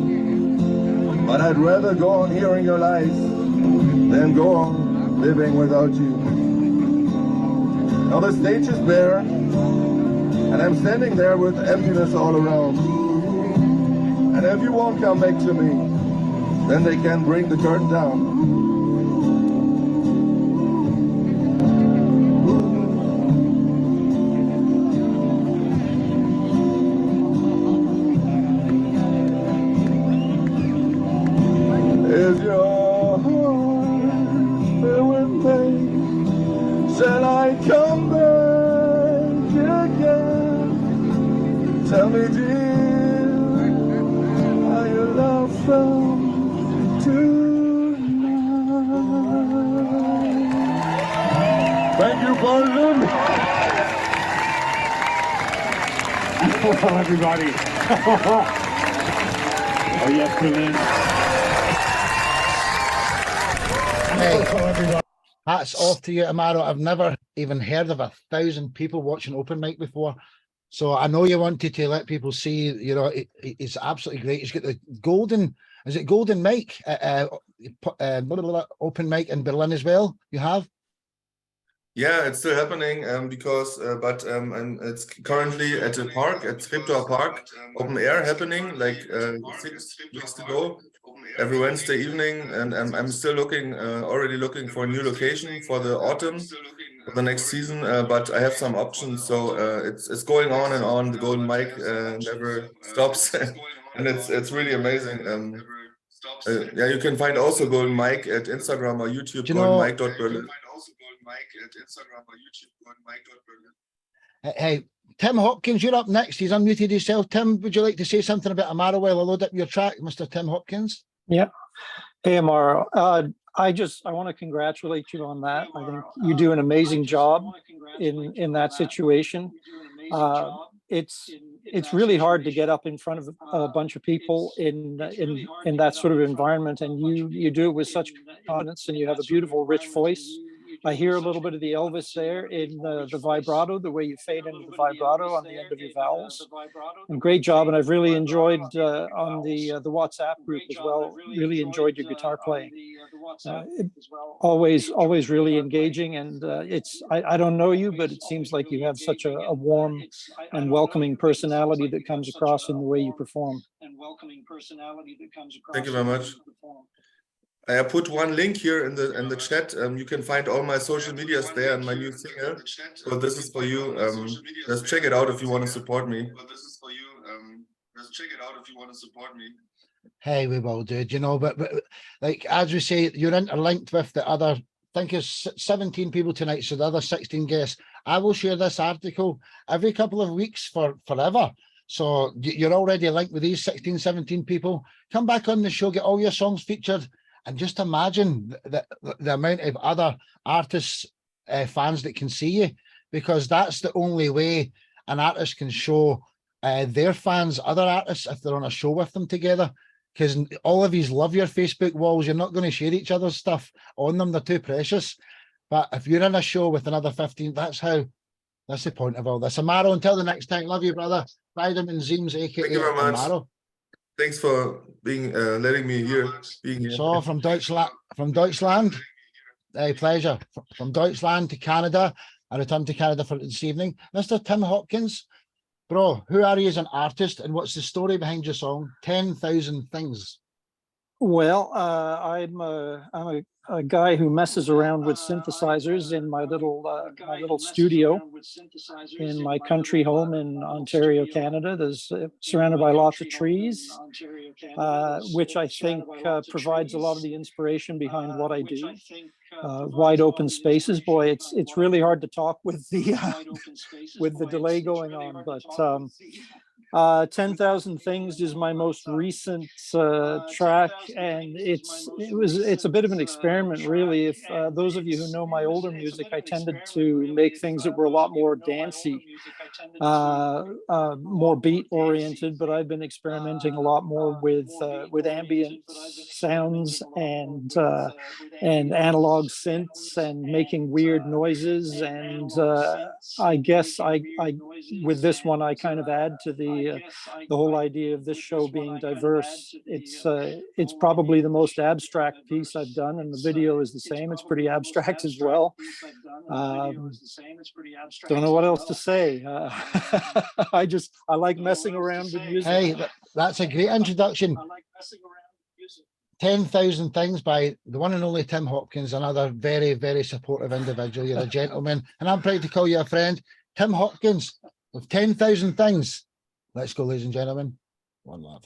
but I'd rather go on hearing your lies than go on living without you. Now the stage is bare, and I'm standing there with emptiness all around. And if you won't come back to me, then they can bring the curtain down. Is your heart filled with pain? Shall I come back again? Tell me, dear, are you lonesome tonight? Thank you, Berlin. Hello, everybody. Oh, yes, Berlin. Hey, hats off to you, Amaro. I've never even heard of 1,000 people watching open mic before. So I know you wanted to let people see, you know, it's absolutely great. He's got the golden, is it golden mic, open mic in Berlin as well, you have? Yeah, it's still happening because, it's currently at a park, at Treptower Park, open air happening like 6 weeks ago, every Wednesday evening, and I'm still already looking for a new location for the autumn, for the next season. But I have some options, so it's going on and on. The golden mic never stops, and it's really amazing. Yeah, you can find also golden mic at Instagram or YouTube, goldenmic.berlin. Hey, Tim Hopkins, you're up next. He's unmuted himself. Tim, would you like to say something about Amaro while I load up your track, Mr. Tim Hopkins? Yeah. Hey, Amaro. I want to congratulate you on that. I think you do an amazing job in that situation. It's really hard to get up in front of a bunch of people in that sort of environment, and you do it with such confidence, and you have a beautiful, rich voice. I hear a little bit of the Elvis there in the vibrato, the way you fade into the vibrato on the end of your vowels. And great job, and I've really enjoyed on the WhatsApp group as well. Really enjoyed your guitar playing. Always really engaging, and I don't know you, but it seems like you have such a warm and welcoming personality that comes across in the way you perform. Thank you very much. I put one link here in the chat. You can find all my social medias there and my new single. So this is for you. Just check it out if you want to support me. Hey, we will do, you know, but like, as we say, you're interlinked with the other, I think it's 17 people tonight, so the other 16 guests. I will share this article every couple of weeks forever. So you're already linked with these 16, 17 people. Come back on the show, get all your songs featured, and just imagine the amount of other artists, fans that can see you, because that's the only way an artist can show their fans, other artists, if they're on a show with them together. Because all of yous love your Facebook walls. You're not going to share each other's stuff on them. They're too precious. But if you're in a show with another 15, that's the point of all this. Amaro, until the next time, love you, brother. Vitamin Zeems, aka Thank you very much. Amaro. Thanks for being letting me being here. So from Deutschland, a pleasure. From Deutschland to Canada, I returned to Canada for this evening. Mr. Tim Hopkins, bro, who are you as an artist, and what's the story behind your song 10,000 Things? Well, I'm a guy who messes around with synthesizers in my little studio in my country home in Ontario, Canada. There's surrounded by lots of trees, which I think provides a lot of the inspiration behind what I do. Wide open spaces, boy, it's really hard to talk with the delay going on, but 10,000 Things is my most recent track, and it's a bit of an experiment, really. If those of you who know my older music, I tended to make things that were a lot more dancey, more beat oriented, but I've been experimenting a lot more with ambient sounds and analog synths and making weird noises, and I guess I with this one I kind of add to the whole idea of this show being diverse. It's probably the most abstract piece I've done, and the video is the same. It's pretty abstract as well. Don't know what else to say. I like messing around with music. Hey, that's a great introduction. 10,000 Things by the one and only Tim Hopkins, another very, very supportive individual. You're a gentleman, and I'm proud to call you a friend. Tim Hopkins with 10,000 Things. Let's go, ladies and gentlemen. One love.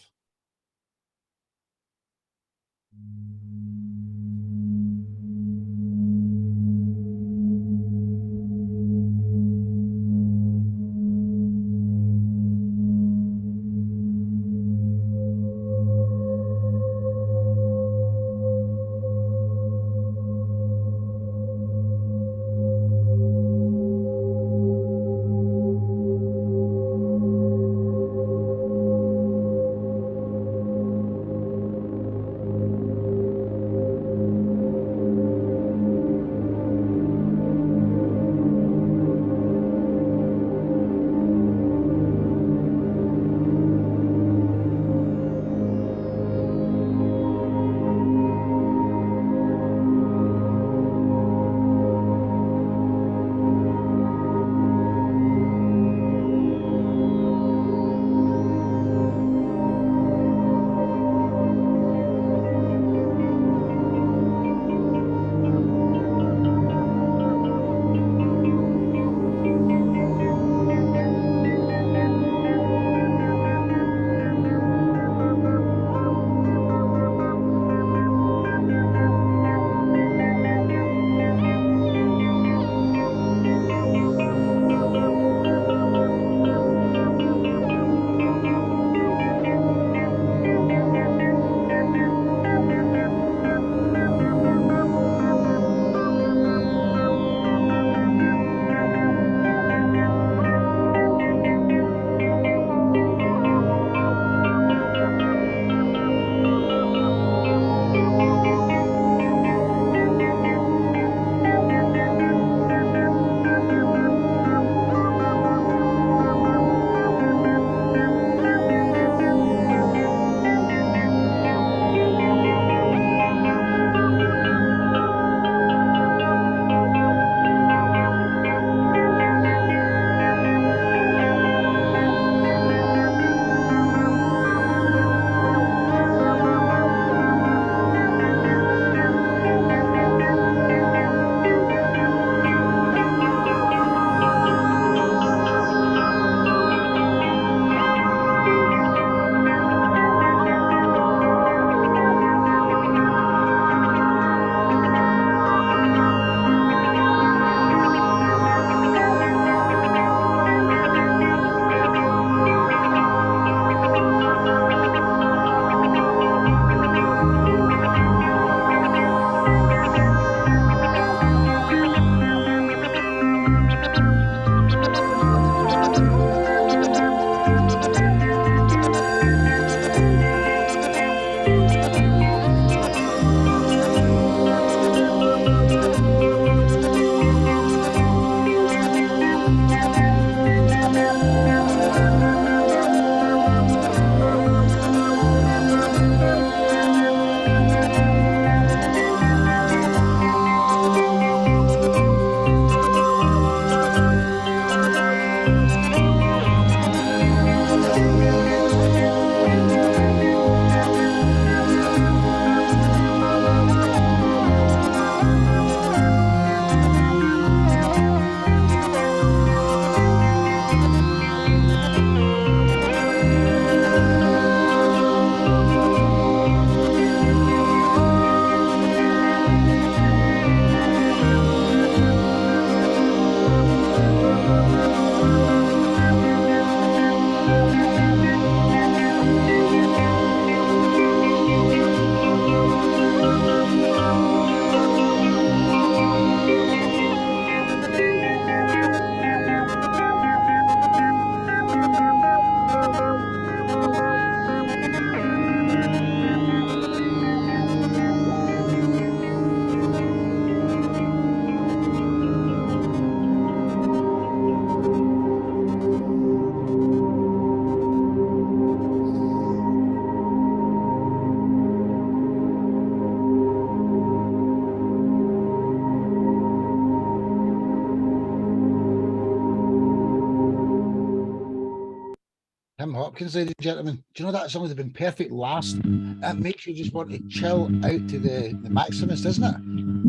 Tim Hopkins, ladies and gentlemen. Do you know that song would have been perfect last? It makes you just want to chill out to the Maximus, doesn't it?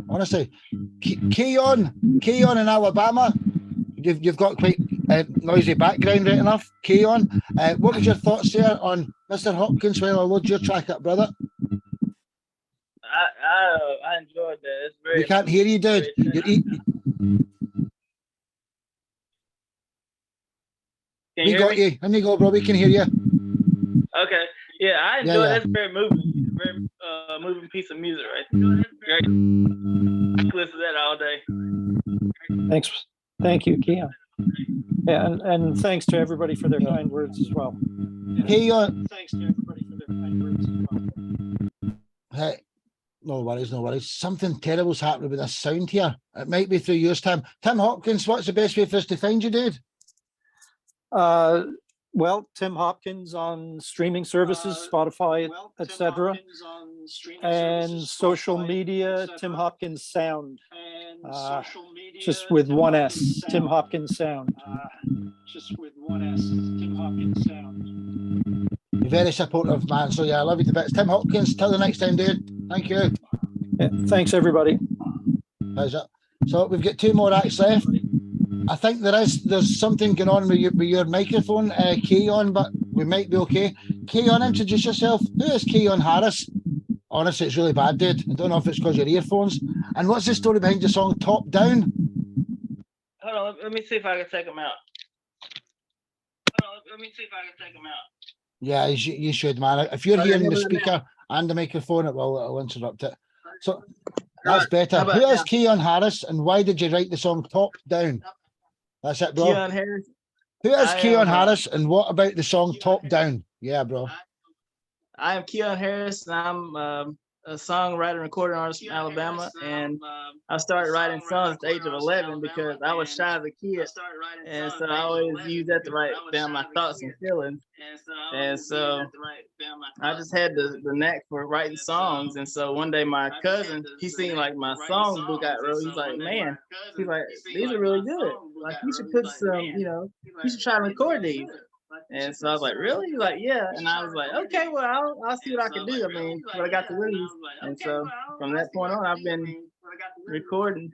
Honestly. Keon in Alabama. You've got quite noisy background, right enough. Keon, what was your thoughts there on Mr. Hopkins while I load your track up, brother? I enjoyed that. It's very. We can't hear you, dude. We got you. In you go, bro. We can hear you. Okay. Yeah, I enjoyed yeah. That's very moving. Very moving piece of music, right? Great. Listen to that all day. Thanks. Thank you, Keon. Yeah, and thanks to everybody for their kind words as well. Keon. Thanks to everybody for their kind words as well. Hey, no worries. Something terrible's happening with this sound here. It might be through yours, Tim. Tim Hopkins, what's the best way for us to find you, dude? Well, Tim Hopkins on streaming services, Spotify, etc. And social media, Tim Hopkins Sound. Just with one S, Tim Hopkins Sound. Very supportive, man. So yeah, I love you to bits. Tim Hopkins, till the next time, dude. Thank you. Yeah, thanks, everybody. Pleasure. So we've got 2 more acts left. I think there's something going on with your microphone, Keon, but we might be okay. Keon, introduce yourself. Who is Keon Harris? Honestly, it's really bad, dude. I don't know if it's because your earphones. And what's the story behind the song Top Down? Hold on, let me see if I can take them out. Yeah, you should, man. If you're hearing the speaker and the microphone, it'll interrupt it. So that's better. Who is Keon Harris, and why did you write the song Top Down? That's it, bro. Keon Harris. Who is Keon Harris, and what about the song Top Down? Yeah, bro. I am Keon Harris, and I'm a songwriter and recording artist from Alabama, and I started writing songs at the age of 11 because I was shy as a kid, and so I always used that to write down my thoughts and feelings, and so I just had the knack for writing songs. And so one day my cousin, he seen like my song book I wrote. He's like, man, he's like, these are really good. Like you should put some, you should try to record these. And so I was like, really? He's like, yeah. And I was like, okay, well, I'll see what I can do. I mean, what I got to lose. And so from that point on, I've been recording.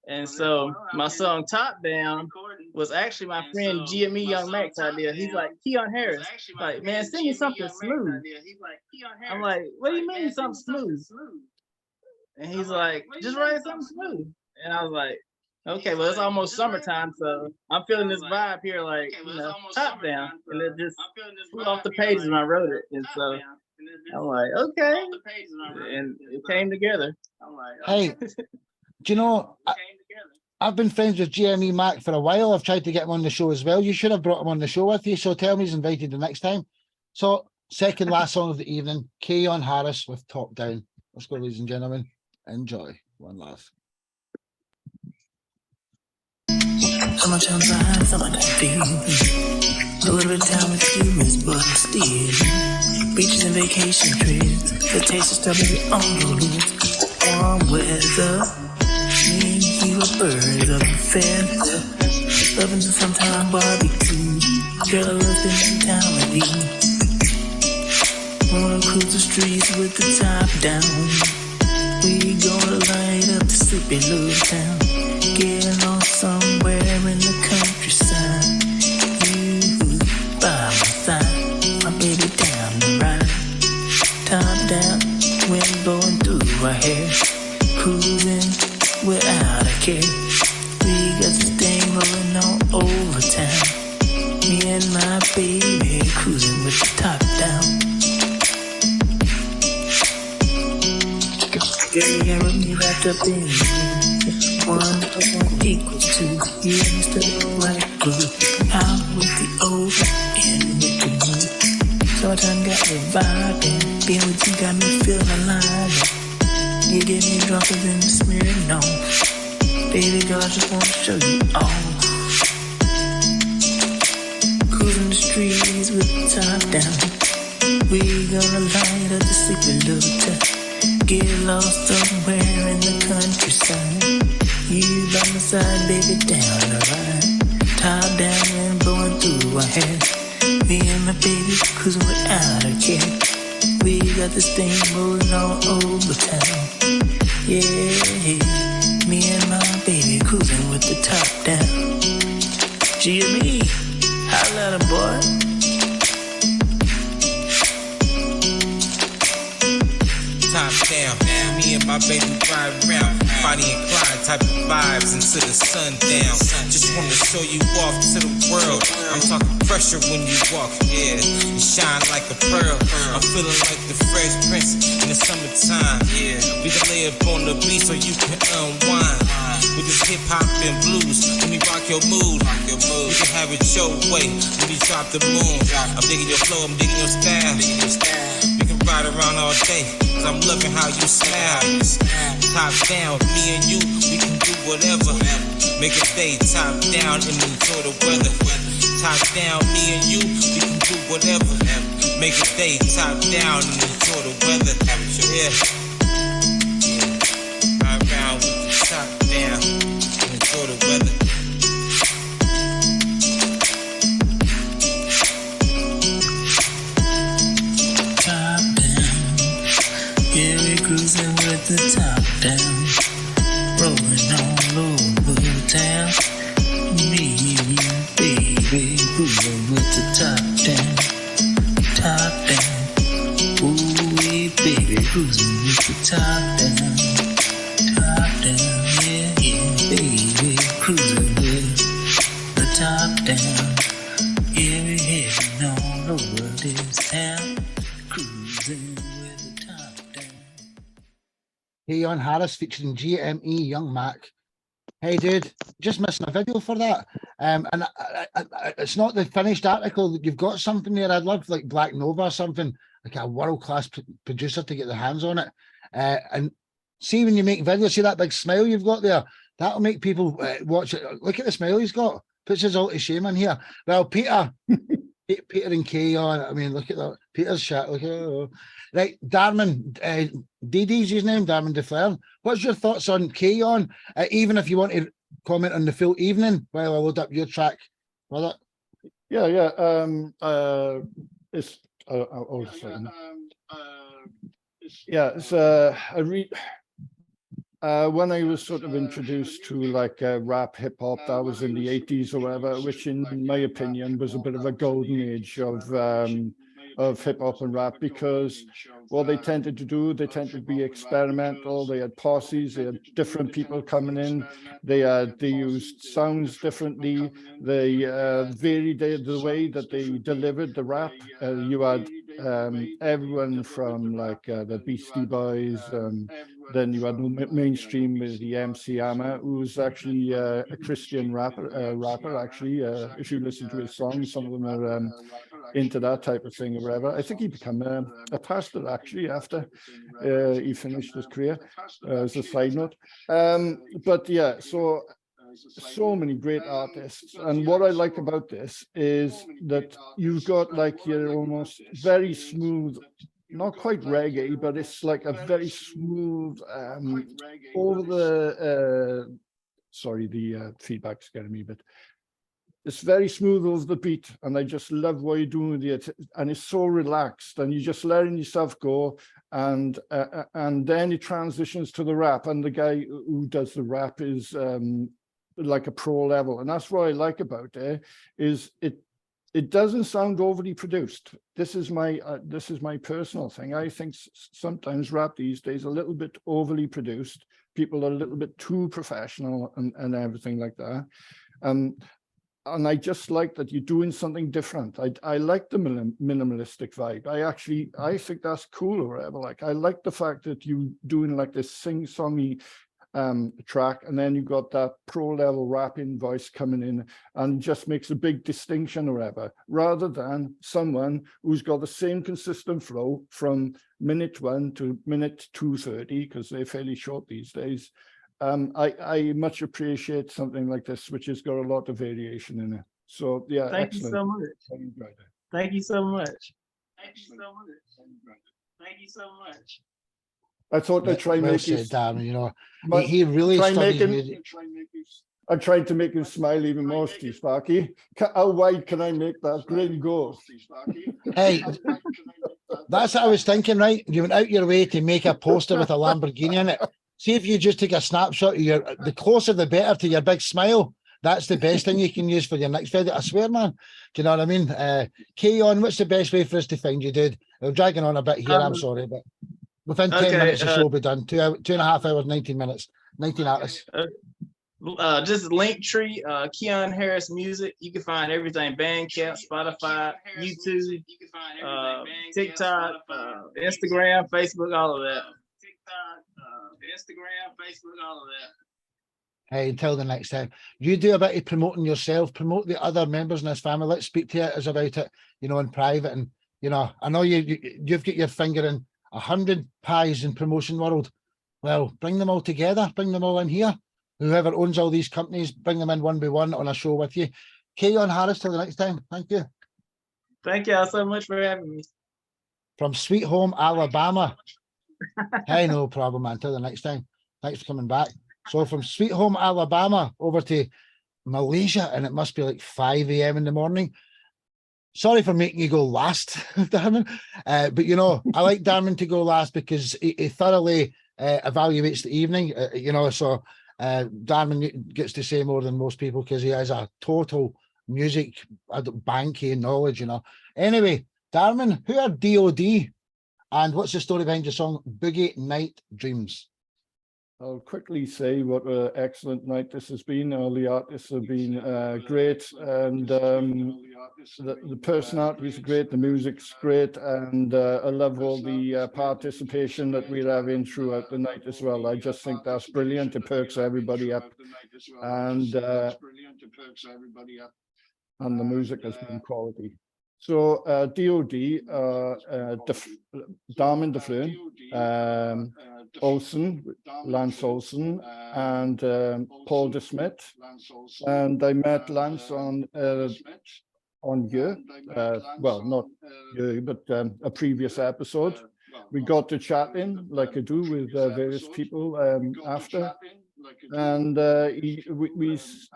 And so my song Top Down was actually my friend GME Young Mac's idea. He's like, Keon Harris, like, man, sing me something smooth. I'm like, what do you mean something smooth? And he's like, just write something smooth. And I was like, okay, well, it's almost summertime, so I'm feeling this vibe here, like, top down. And it just flew off the pages when I wrote it. And so I'm like, okay. And it came together. Hey, do you know, I've been friends with GME Mac for a while. I've tried to get him on the show as well. You should have brought him on the show with you, so tell me he's invited the next time. So, second last song of the evening, Keon Harris with Top Down. Let's go, ladies and gentlemen. Enjoy. One laugh. So much on time, so much feeling. A little bit of time with you is but still. Beaches and vacation trips, the taste of strawberry on your lips. Warm weather, me and you are birds of a feather. Loving to sometime barbecue. Girl, I love spending time with you. Wanna cruise the streets with the top down. We gonna light up the sleepy little town. Getting lost somewhere in the countryside. You by my side, my baby down the ride. Top down, wind blowing through our hair. Cruising without a care. We got this thing rolling all over town. Me and my baby cruising with the top down. Girl, you got me wrapped up in you. 1 plus 1 equals 2. You understood it right good. Out with the over and with the new. Summertime got me vibing. Being with you got me feeling alive. You get me drunker than the Smirnoff. Baby girl, I just wanna show you off. Cruising the streets with the top down. We gonna light up the sleepy little town. Get lost somewhere in the countryside. You by my side, baby, down the ride. Top down and blowing through our hair. Me and my baby cruising without a care. We got this thing rolling all over town. Yeah, me and my baby cruising with the top down. G and me, holla at 'em, boy. Top down, me and my baby ride around, Bonnie and Clyde type of vibes until the sun down. Just wanna show you off to the world. I'm talking pressure when you walk, yeah. You shine like a pearl. I'm feeling like the Fresh Prince in the summertime, yeah. We can lay up on the beat so you can unwind. With this hip hop and blues, let me rock your mood. You can have it your way when you drop the moon. I'm digging your flow, I'm digging your style. We can ride around all day, cause I'm loving how you smile. Top down, me and you, we can do whatever. Make a day top down and enjoy the weather. Top down, me and you, we can do whatever. Make a day top down and enjoy the weather. Yeah. Ride around with the top down and enjoy the weather. Top down, yeah, we cruising with the top down, rolling all over town. Me and you, baby, cruising with the top down, top down. Ooh, we baby, cruising with the top down, yeah, yeah, baby, cruising with the top down. Yeah, we heading all over this town, cruising with the top down. Keon Harris featuring GME Young Mac. Hey dude, just missing a video for that. And it's not the finished article. You've got something there. I'd love like Black Nova or something, like a world-class producer to get their hands on it. And see when you make videos, see that big smile you've got there? That'll make people watch it. Look at the smile he's got. Puts us all to shame in here. Well, Peter and Keon, I mean, look at that. Peter's shit. Look at that. Right, Darman, DD's his name, Darman DeFlern. What's your thoughts on Keon? Even if you want to comment on the full evening while I load up your track. Brother? Yeah. It's it's I read when I was sort of introduced to like rap hip hop, that was in the 80s or whatever, which in my opinion was a bit of a golden age of hip hop and rap, because what they tended to do, they tended to be experimental. They had posses, they had different people coming in. They used sounds differently. They varied the way that they delivered the rap. You had everyone from like the Beastie Boys. Then you had mainstream with the MC Hammer, who's actually a Christian rapper. Actually, if you listen to his songs, some of them are into that type of thing or whatever. I think he became a pastor actually after he finished his career, as a side note. But yeah, so many great artists. And what I like about this is that you've got like your almost very smooth, not quite reggae, but it's like a very smooth over the sorry, the feedback's getting me, but it's very smooth over the beat, and I just love what you're doing with it. And it's so relaxed, and you're just letting yourself go, and then it transitions to the rap, and the guy who does the rap is like a pro level, and that's what I like about it. Is it doesn't sound overly produced. This is my personal thing. I think sometimes rap these days a little bit overly produced. People are a little bit too professional and everything like that. And I just like that you're doing something different. I like the minimalistic vibe. I think that's cool or whatever. Like, I like the fact that you doing like this sing-songy track, and then you got that pro-level rapping voice coming in, and just makes a big distinction or whatever, rather than someone who's got the same consistent flow from minute 1 to minute 2:30, because they're fairly short these days. I much appreciate something like this, which has got a lot of variation in it. So yeah, Thank excellent. you so much. Thank you so much. Thank you so much. Thank you so much. I thought I'd try and make Darren, you know, but he really try studies making, music. I tried to make him smile even more, Steve Sparky. How wide can I make that grin go? Hey, that's what I was thinking, right? You went out your way to make a poster with a Lamborghini in it. See if you just take a snapshot of the closer the better to your big smile. That's the best thing you can use for your next video. I swear, man. Do you know what I mean? Keon, what's the best way for us to find you, dude? We're dragging on a bit here, I'm sorry, but within 10 minutes the show will be done. 2.5 hours, 19 minutes, 19 artists. Just Linktree, Keon Harris Music. You can find everything: Bandcamp, Spotify, YouTube, TikTok, Instagram, Facebook, all of that. Hey, until the next time, you do a bit of promoting yourself, promote the other members in this family. Let's speak to us about it, you know, in private. And you know, I know you've got your finger in 100 pies in promotion world. Well, bring them all together, bring them all in here. Whoever owns all these companies, bring them in one by one on a show with you. Keon Harris, till the next time. Thank you. Thank y'all so much for having me. From Sweet Home, Alabama. Hey, no problem, man. Till the next time. Thanks for coming back. So from Sweet Home, Alabama, over to Malaysia, and it must be like 5 a.m. in the morning. Sorry for making you go last, Darman. But, you know, I like Darman to go last because he thoroughly evaluates the evening, you know, so Darman gets to say more than most people because he has a total music banky knowledge, you know. Anyway, Darman, who are DOD? And what's the story behind your song, Boogie Night Dreams? I'll quickly say what an excellent night this has been. All the artists have been great, and the personalities are great, the music's great, and I love all the participation that we're having throughout the night as well. I just think that's brilliant. It perks everybody up, and the music has been quality. So DOD, Darman DeFleur, Olsen, Lance Olsen, and Paul DeSmit. And I met Lance on Year, well, not Year, but a previous episode. We got to chatting like I do with various people after. And we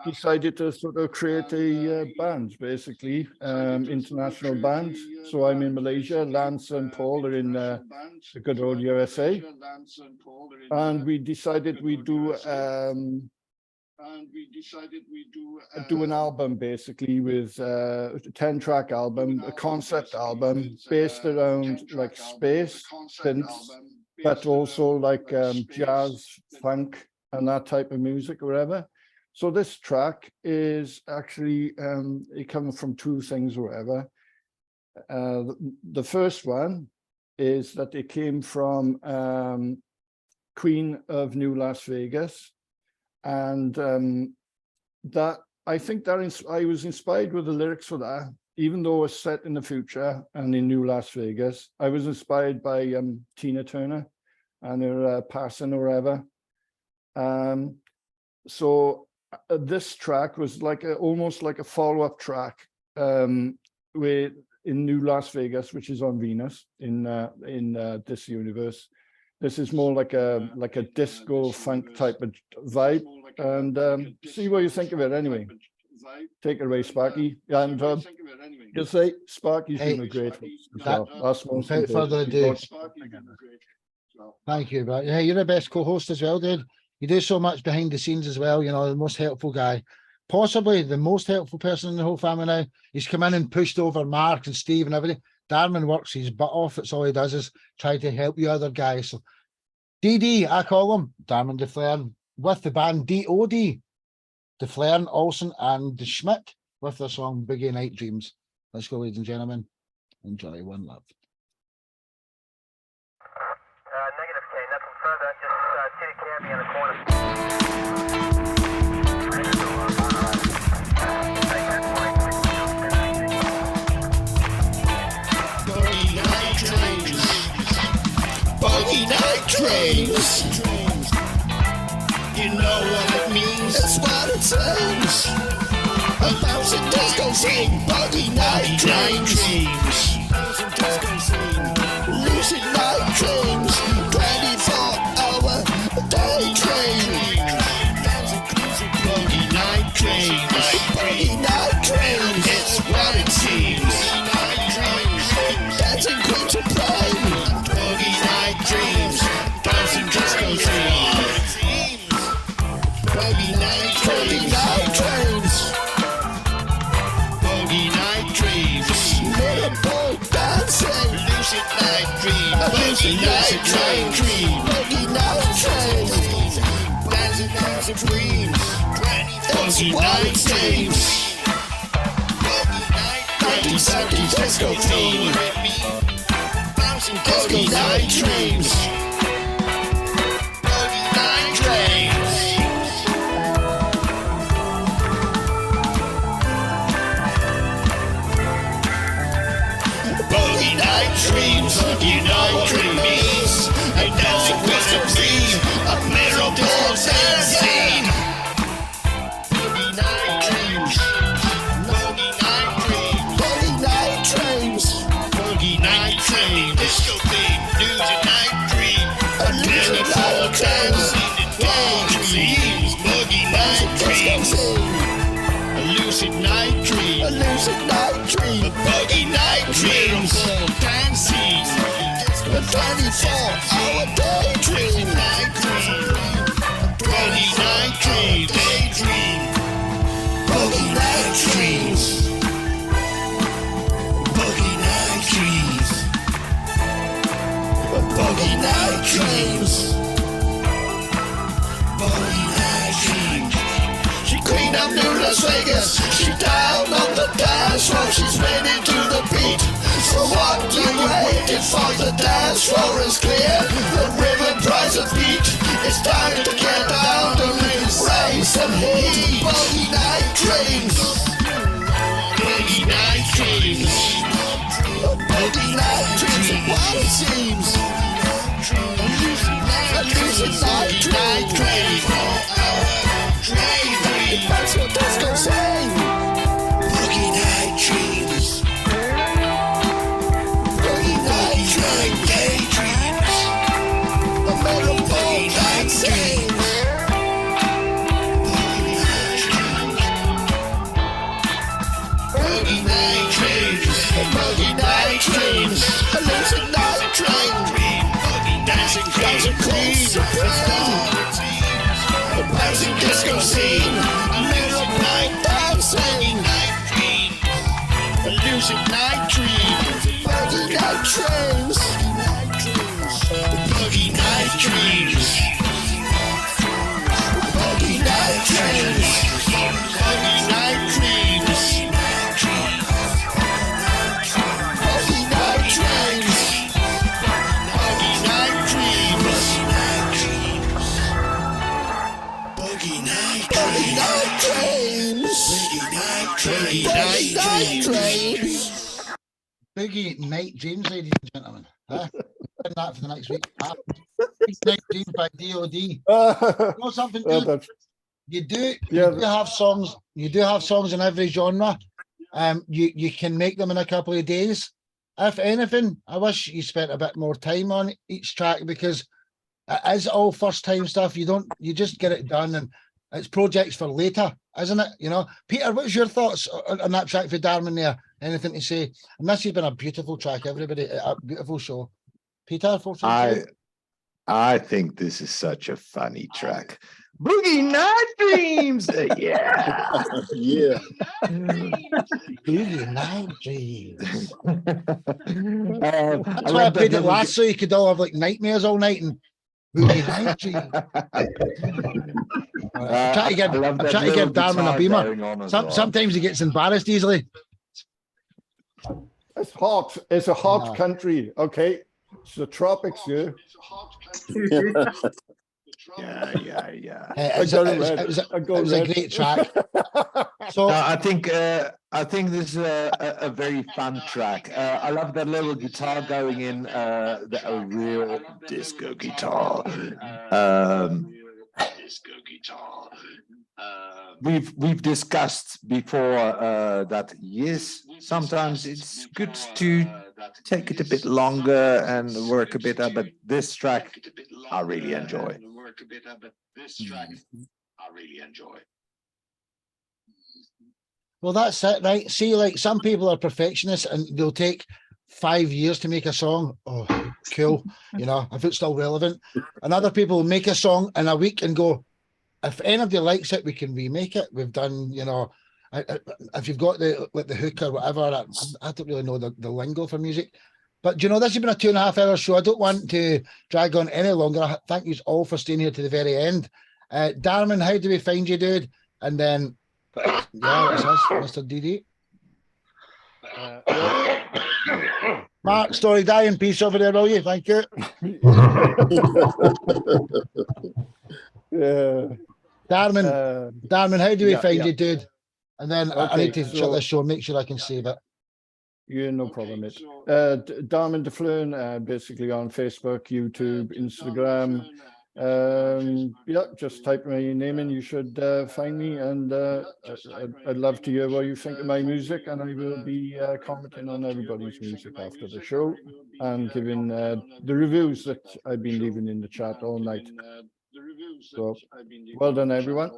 decided to sort of create a band, basically, international band. So I'm in Malaysia, Lance and Paul are in the good old USA. And we decided we'd do an album, basically, with a 10-track album, a concept album based around like space, synths, but also like jazz, funk, and that type of music or whatever. So this track is actually it comes from two things or whatever. The first one is that it came from Queen of New Las Vegas, and that I think that I was inspired with the lyrics for that, even though it's set in the future and in New Las Vegas. I was inspired by Tina Turner and her passing or whatever. So this track was like almost like a follow-up track with in New Las Vegas, which is on Venus in this universe. This is more like a disco funk type of vibe, and see what you think of it anyway. Take it away, Sparky. And just say Sparky's been a great one. Without further ado, thank you, but hey, you're the best co-host as well, dude. You do so much behind the scenes as well, you know, the most helpful guy, possibly the most helpful person in the whole family now. He's come in and pushed over Mark and Steve and everything. Darman works his butt off. It's all he does is try to help you other guys. So DD, I call him Darman DeFleur, with the band DOD, DeFleur, Olsen, and De Schmidt, with their song Boogie Night Dreams. Let's go, ladies and gentlemen. Enjoy. One love. Negative K, nothing further. Just see the candy in the corner. Boogie night dreams. Boogie night dreams. You know what it means. That's what it says. A thousand disco scene. Boogie night dreams. Lucid night dreams. 24-hour day dreams. Boogie night night dream, a boogie night dream, boogie night dream, dancing dancing dreams, boogie night dreams, boogie night 1970s disco theme, bouncing boogie night dreams, boogie night dreams. Boogie night dreams, you know dreamies, and dancing with the dream, a mirror balls and scene. Boogie night dreams, boogie night dreams, boogie night dreams, boogie night dreams, disco theme, music night dream, a mirror balls and dreams, boogie night dreams, a lucid night dream, a lucid night dream, a boogie night dreams, dancing, a 24-hour daydream, boogie night dream, daydream, boogie night dreams, boogie night dreams, boogie night dreams, boogie night dreams. She queen of New Las Vegas, she down on the dance floor, she's ready to the beat. So what you waiting for? The dance floor is clear, the river prize of beat. It's time to get down to raise some heat. Boogie night dreams, boogie night dreams, boogie night dreams. What it seems, a lucid night dream. That's what disco say. Boogie night dreams, boogie night dream, daydreams, a metal ball night dreams, boogie night dreams, boogie night dreams, a lucid night dream, boogie dancing crowds of queens, a bouncing disco scene, a little night dancing, a lucid night dream, boogie night dreams, boogie night dreams, boogie night dreams, boogie night dreams, boogie night dreams, boogie night dreams. Boogie night dreams, boogie night dreams. Boogie night dreams, ladies and gentlemen. Huh? And that for the next week. Big Night Dreams by DOD. You know something, dude? You do have songs. You do have songs in every genre. You can make them in a couple of days. If anything, I wish you spent a bit more time on each track, because it is all first time stuff. You just get it done, and it's projects for later, isn't it? You know, Peter, what's your thoughts on that track for Darwin there? Anything to say? And this has been a beautiful track, everybody, a beautiful show. Peter, I think this is such a funny track. Boogie Night Dreams, yeah, yeah. Boogie Night Dreams. That's why I played it last, so you could all have like nightmares all night and Boogie Night Dreams. I'm trying to give Darwin a beamer. Sometimes he gets embarrassed easily. It's hot. It's a hot country. Okay, it's the tropics, yeah. Yeah. It was a great track. So no, I think this is a very fun track. I love that little guitar going in, a real disco guitar. We've discussed before that yes, sometimes it's good to take it a bit longer and work a bit, but this track I really enjoy. Well, that's it, right? See, like some people are perfectionists and they'll take 5 years to make a song. Oh, cool. You know, if it's still relevant. And other people will make a song in a week and go, if anybody likes it, we can remake it. We've done, you know, if you've got the hook or whatever, I don't really know the lingo for music. But you know, this has been a 2.5-hour show. I don't want to drag on any longer. I thank you all for staying here to the very end. Darman, how do we find you, dude? And then, yeah, that's us, Mr. DD. Mark, story, die in peace over there, will you? Thank you. Darman, how do we find you, dude? And then I need to shut this show and make sure I can save it. Yeah, no problem, mate. Darman DeFleur, basically on Facebook, YouTube, Instagram. Yeah, just type my name in, you should find me, and I'd love to hear what you think of my music, and I will be commenting on everybody's music after the show and giving the reviews that I've been leaving in the chat all night. So, well done, everyone.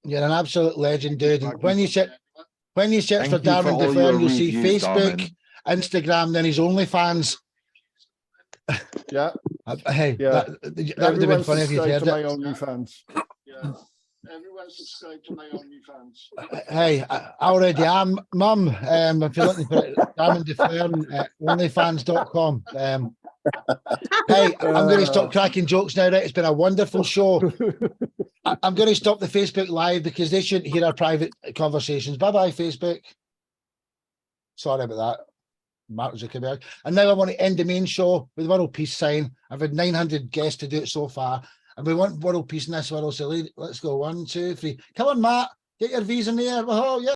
You're an absolute legend, dude. And when you search for Darman all your DeFleur, you'll see reviews, Facebook, Darman. Instagram, then his OnlyFans. Yeah. Hey, Yeah. that would have been funny if you Everyone heard subscribe it. to my OnlyFans. Yeah. Everyone subscribe to my OnlyFans. Hey, I already am, Mum. If you're looking for it, Darman DeFleur at onlyfans.com. Hey, I'm going to stop cracking jokes now, right? It's been a wonderful show. I'm going to stop the Facebook Live because they shouldn't hear our private conversations. Bye-bye, Facebook. Sorry about that. Mark Zuckerberg. And now I want to end the main show with world peace sign. I've had 900 guests to do it so far, and we want world peace in this world. So let's go. 1, 2, 3. Come on, Matt. Get your V's in the air. Oh, yeah.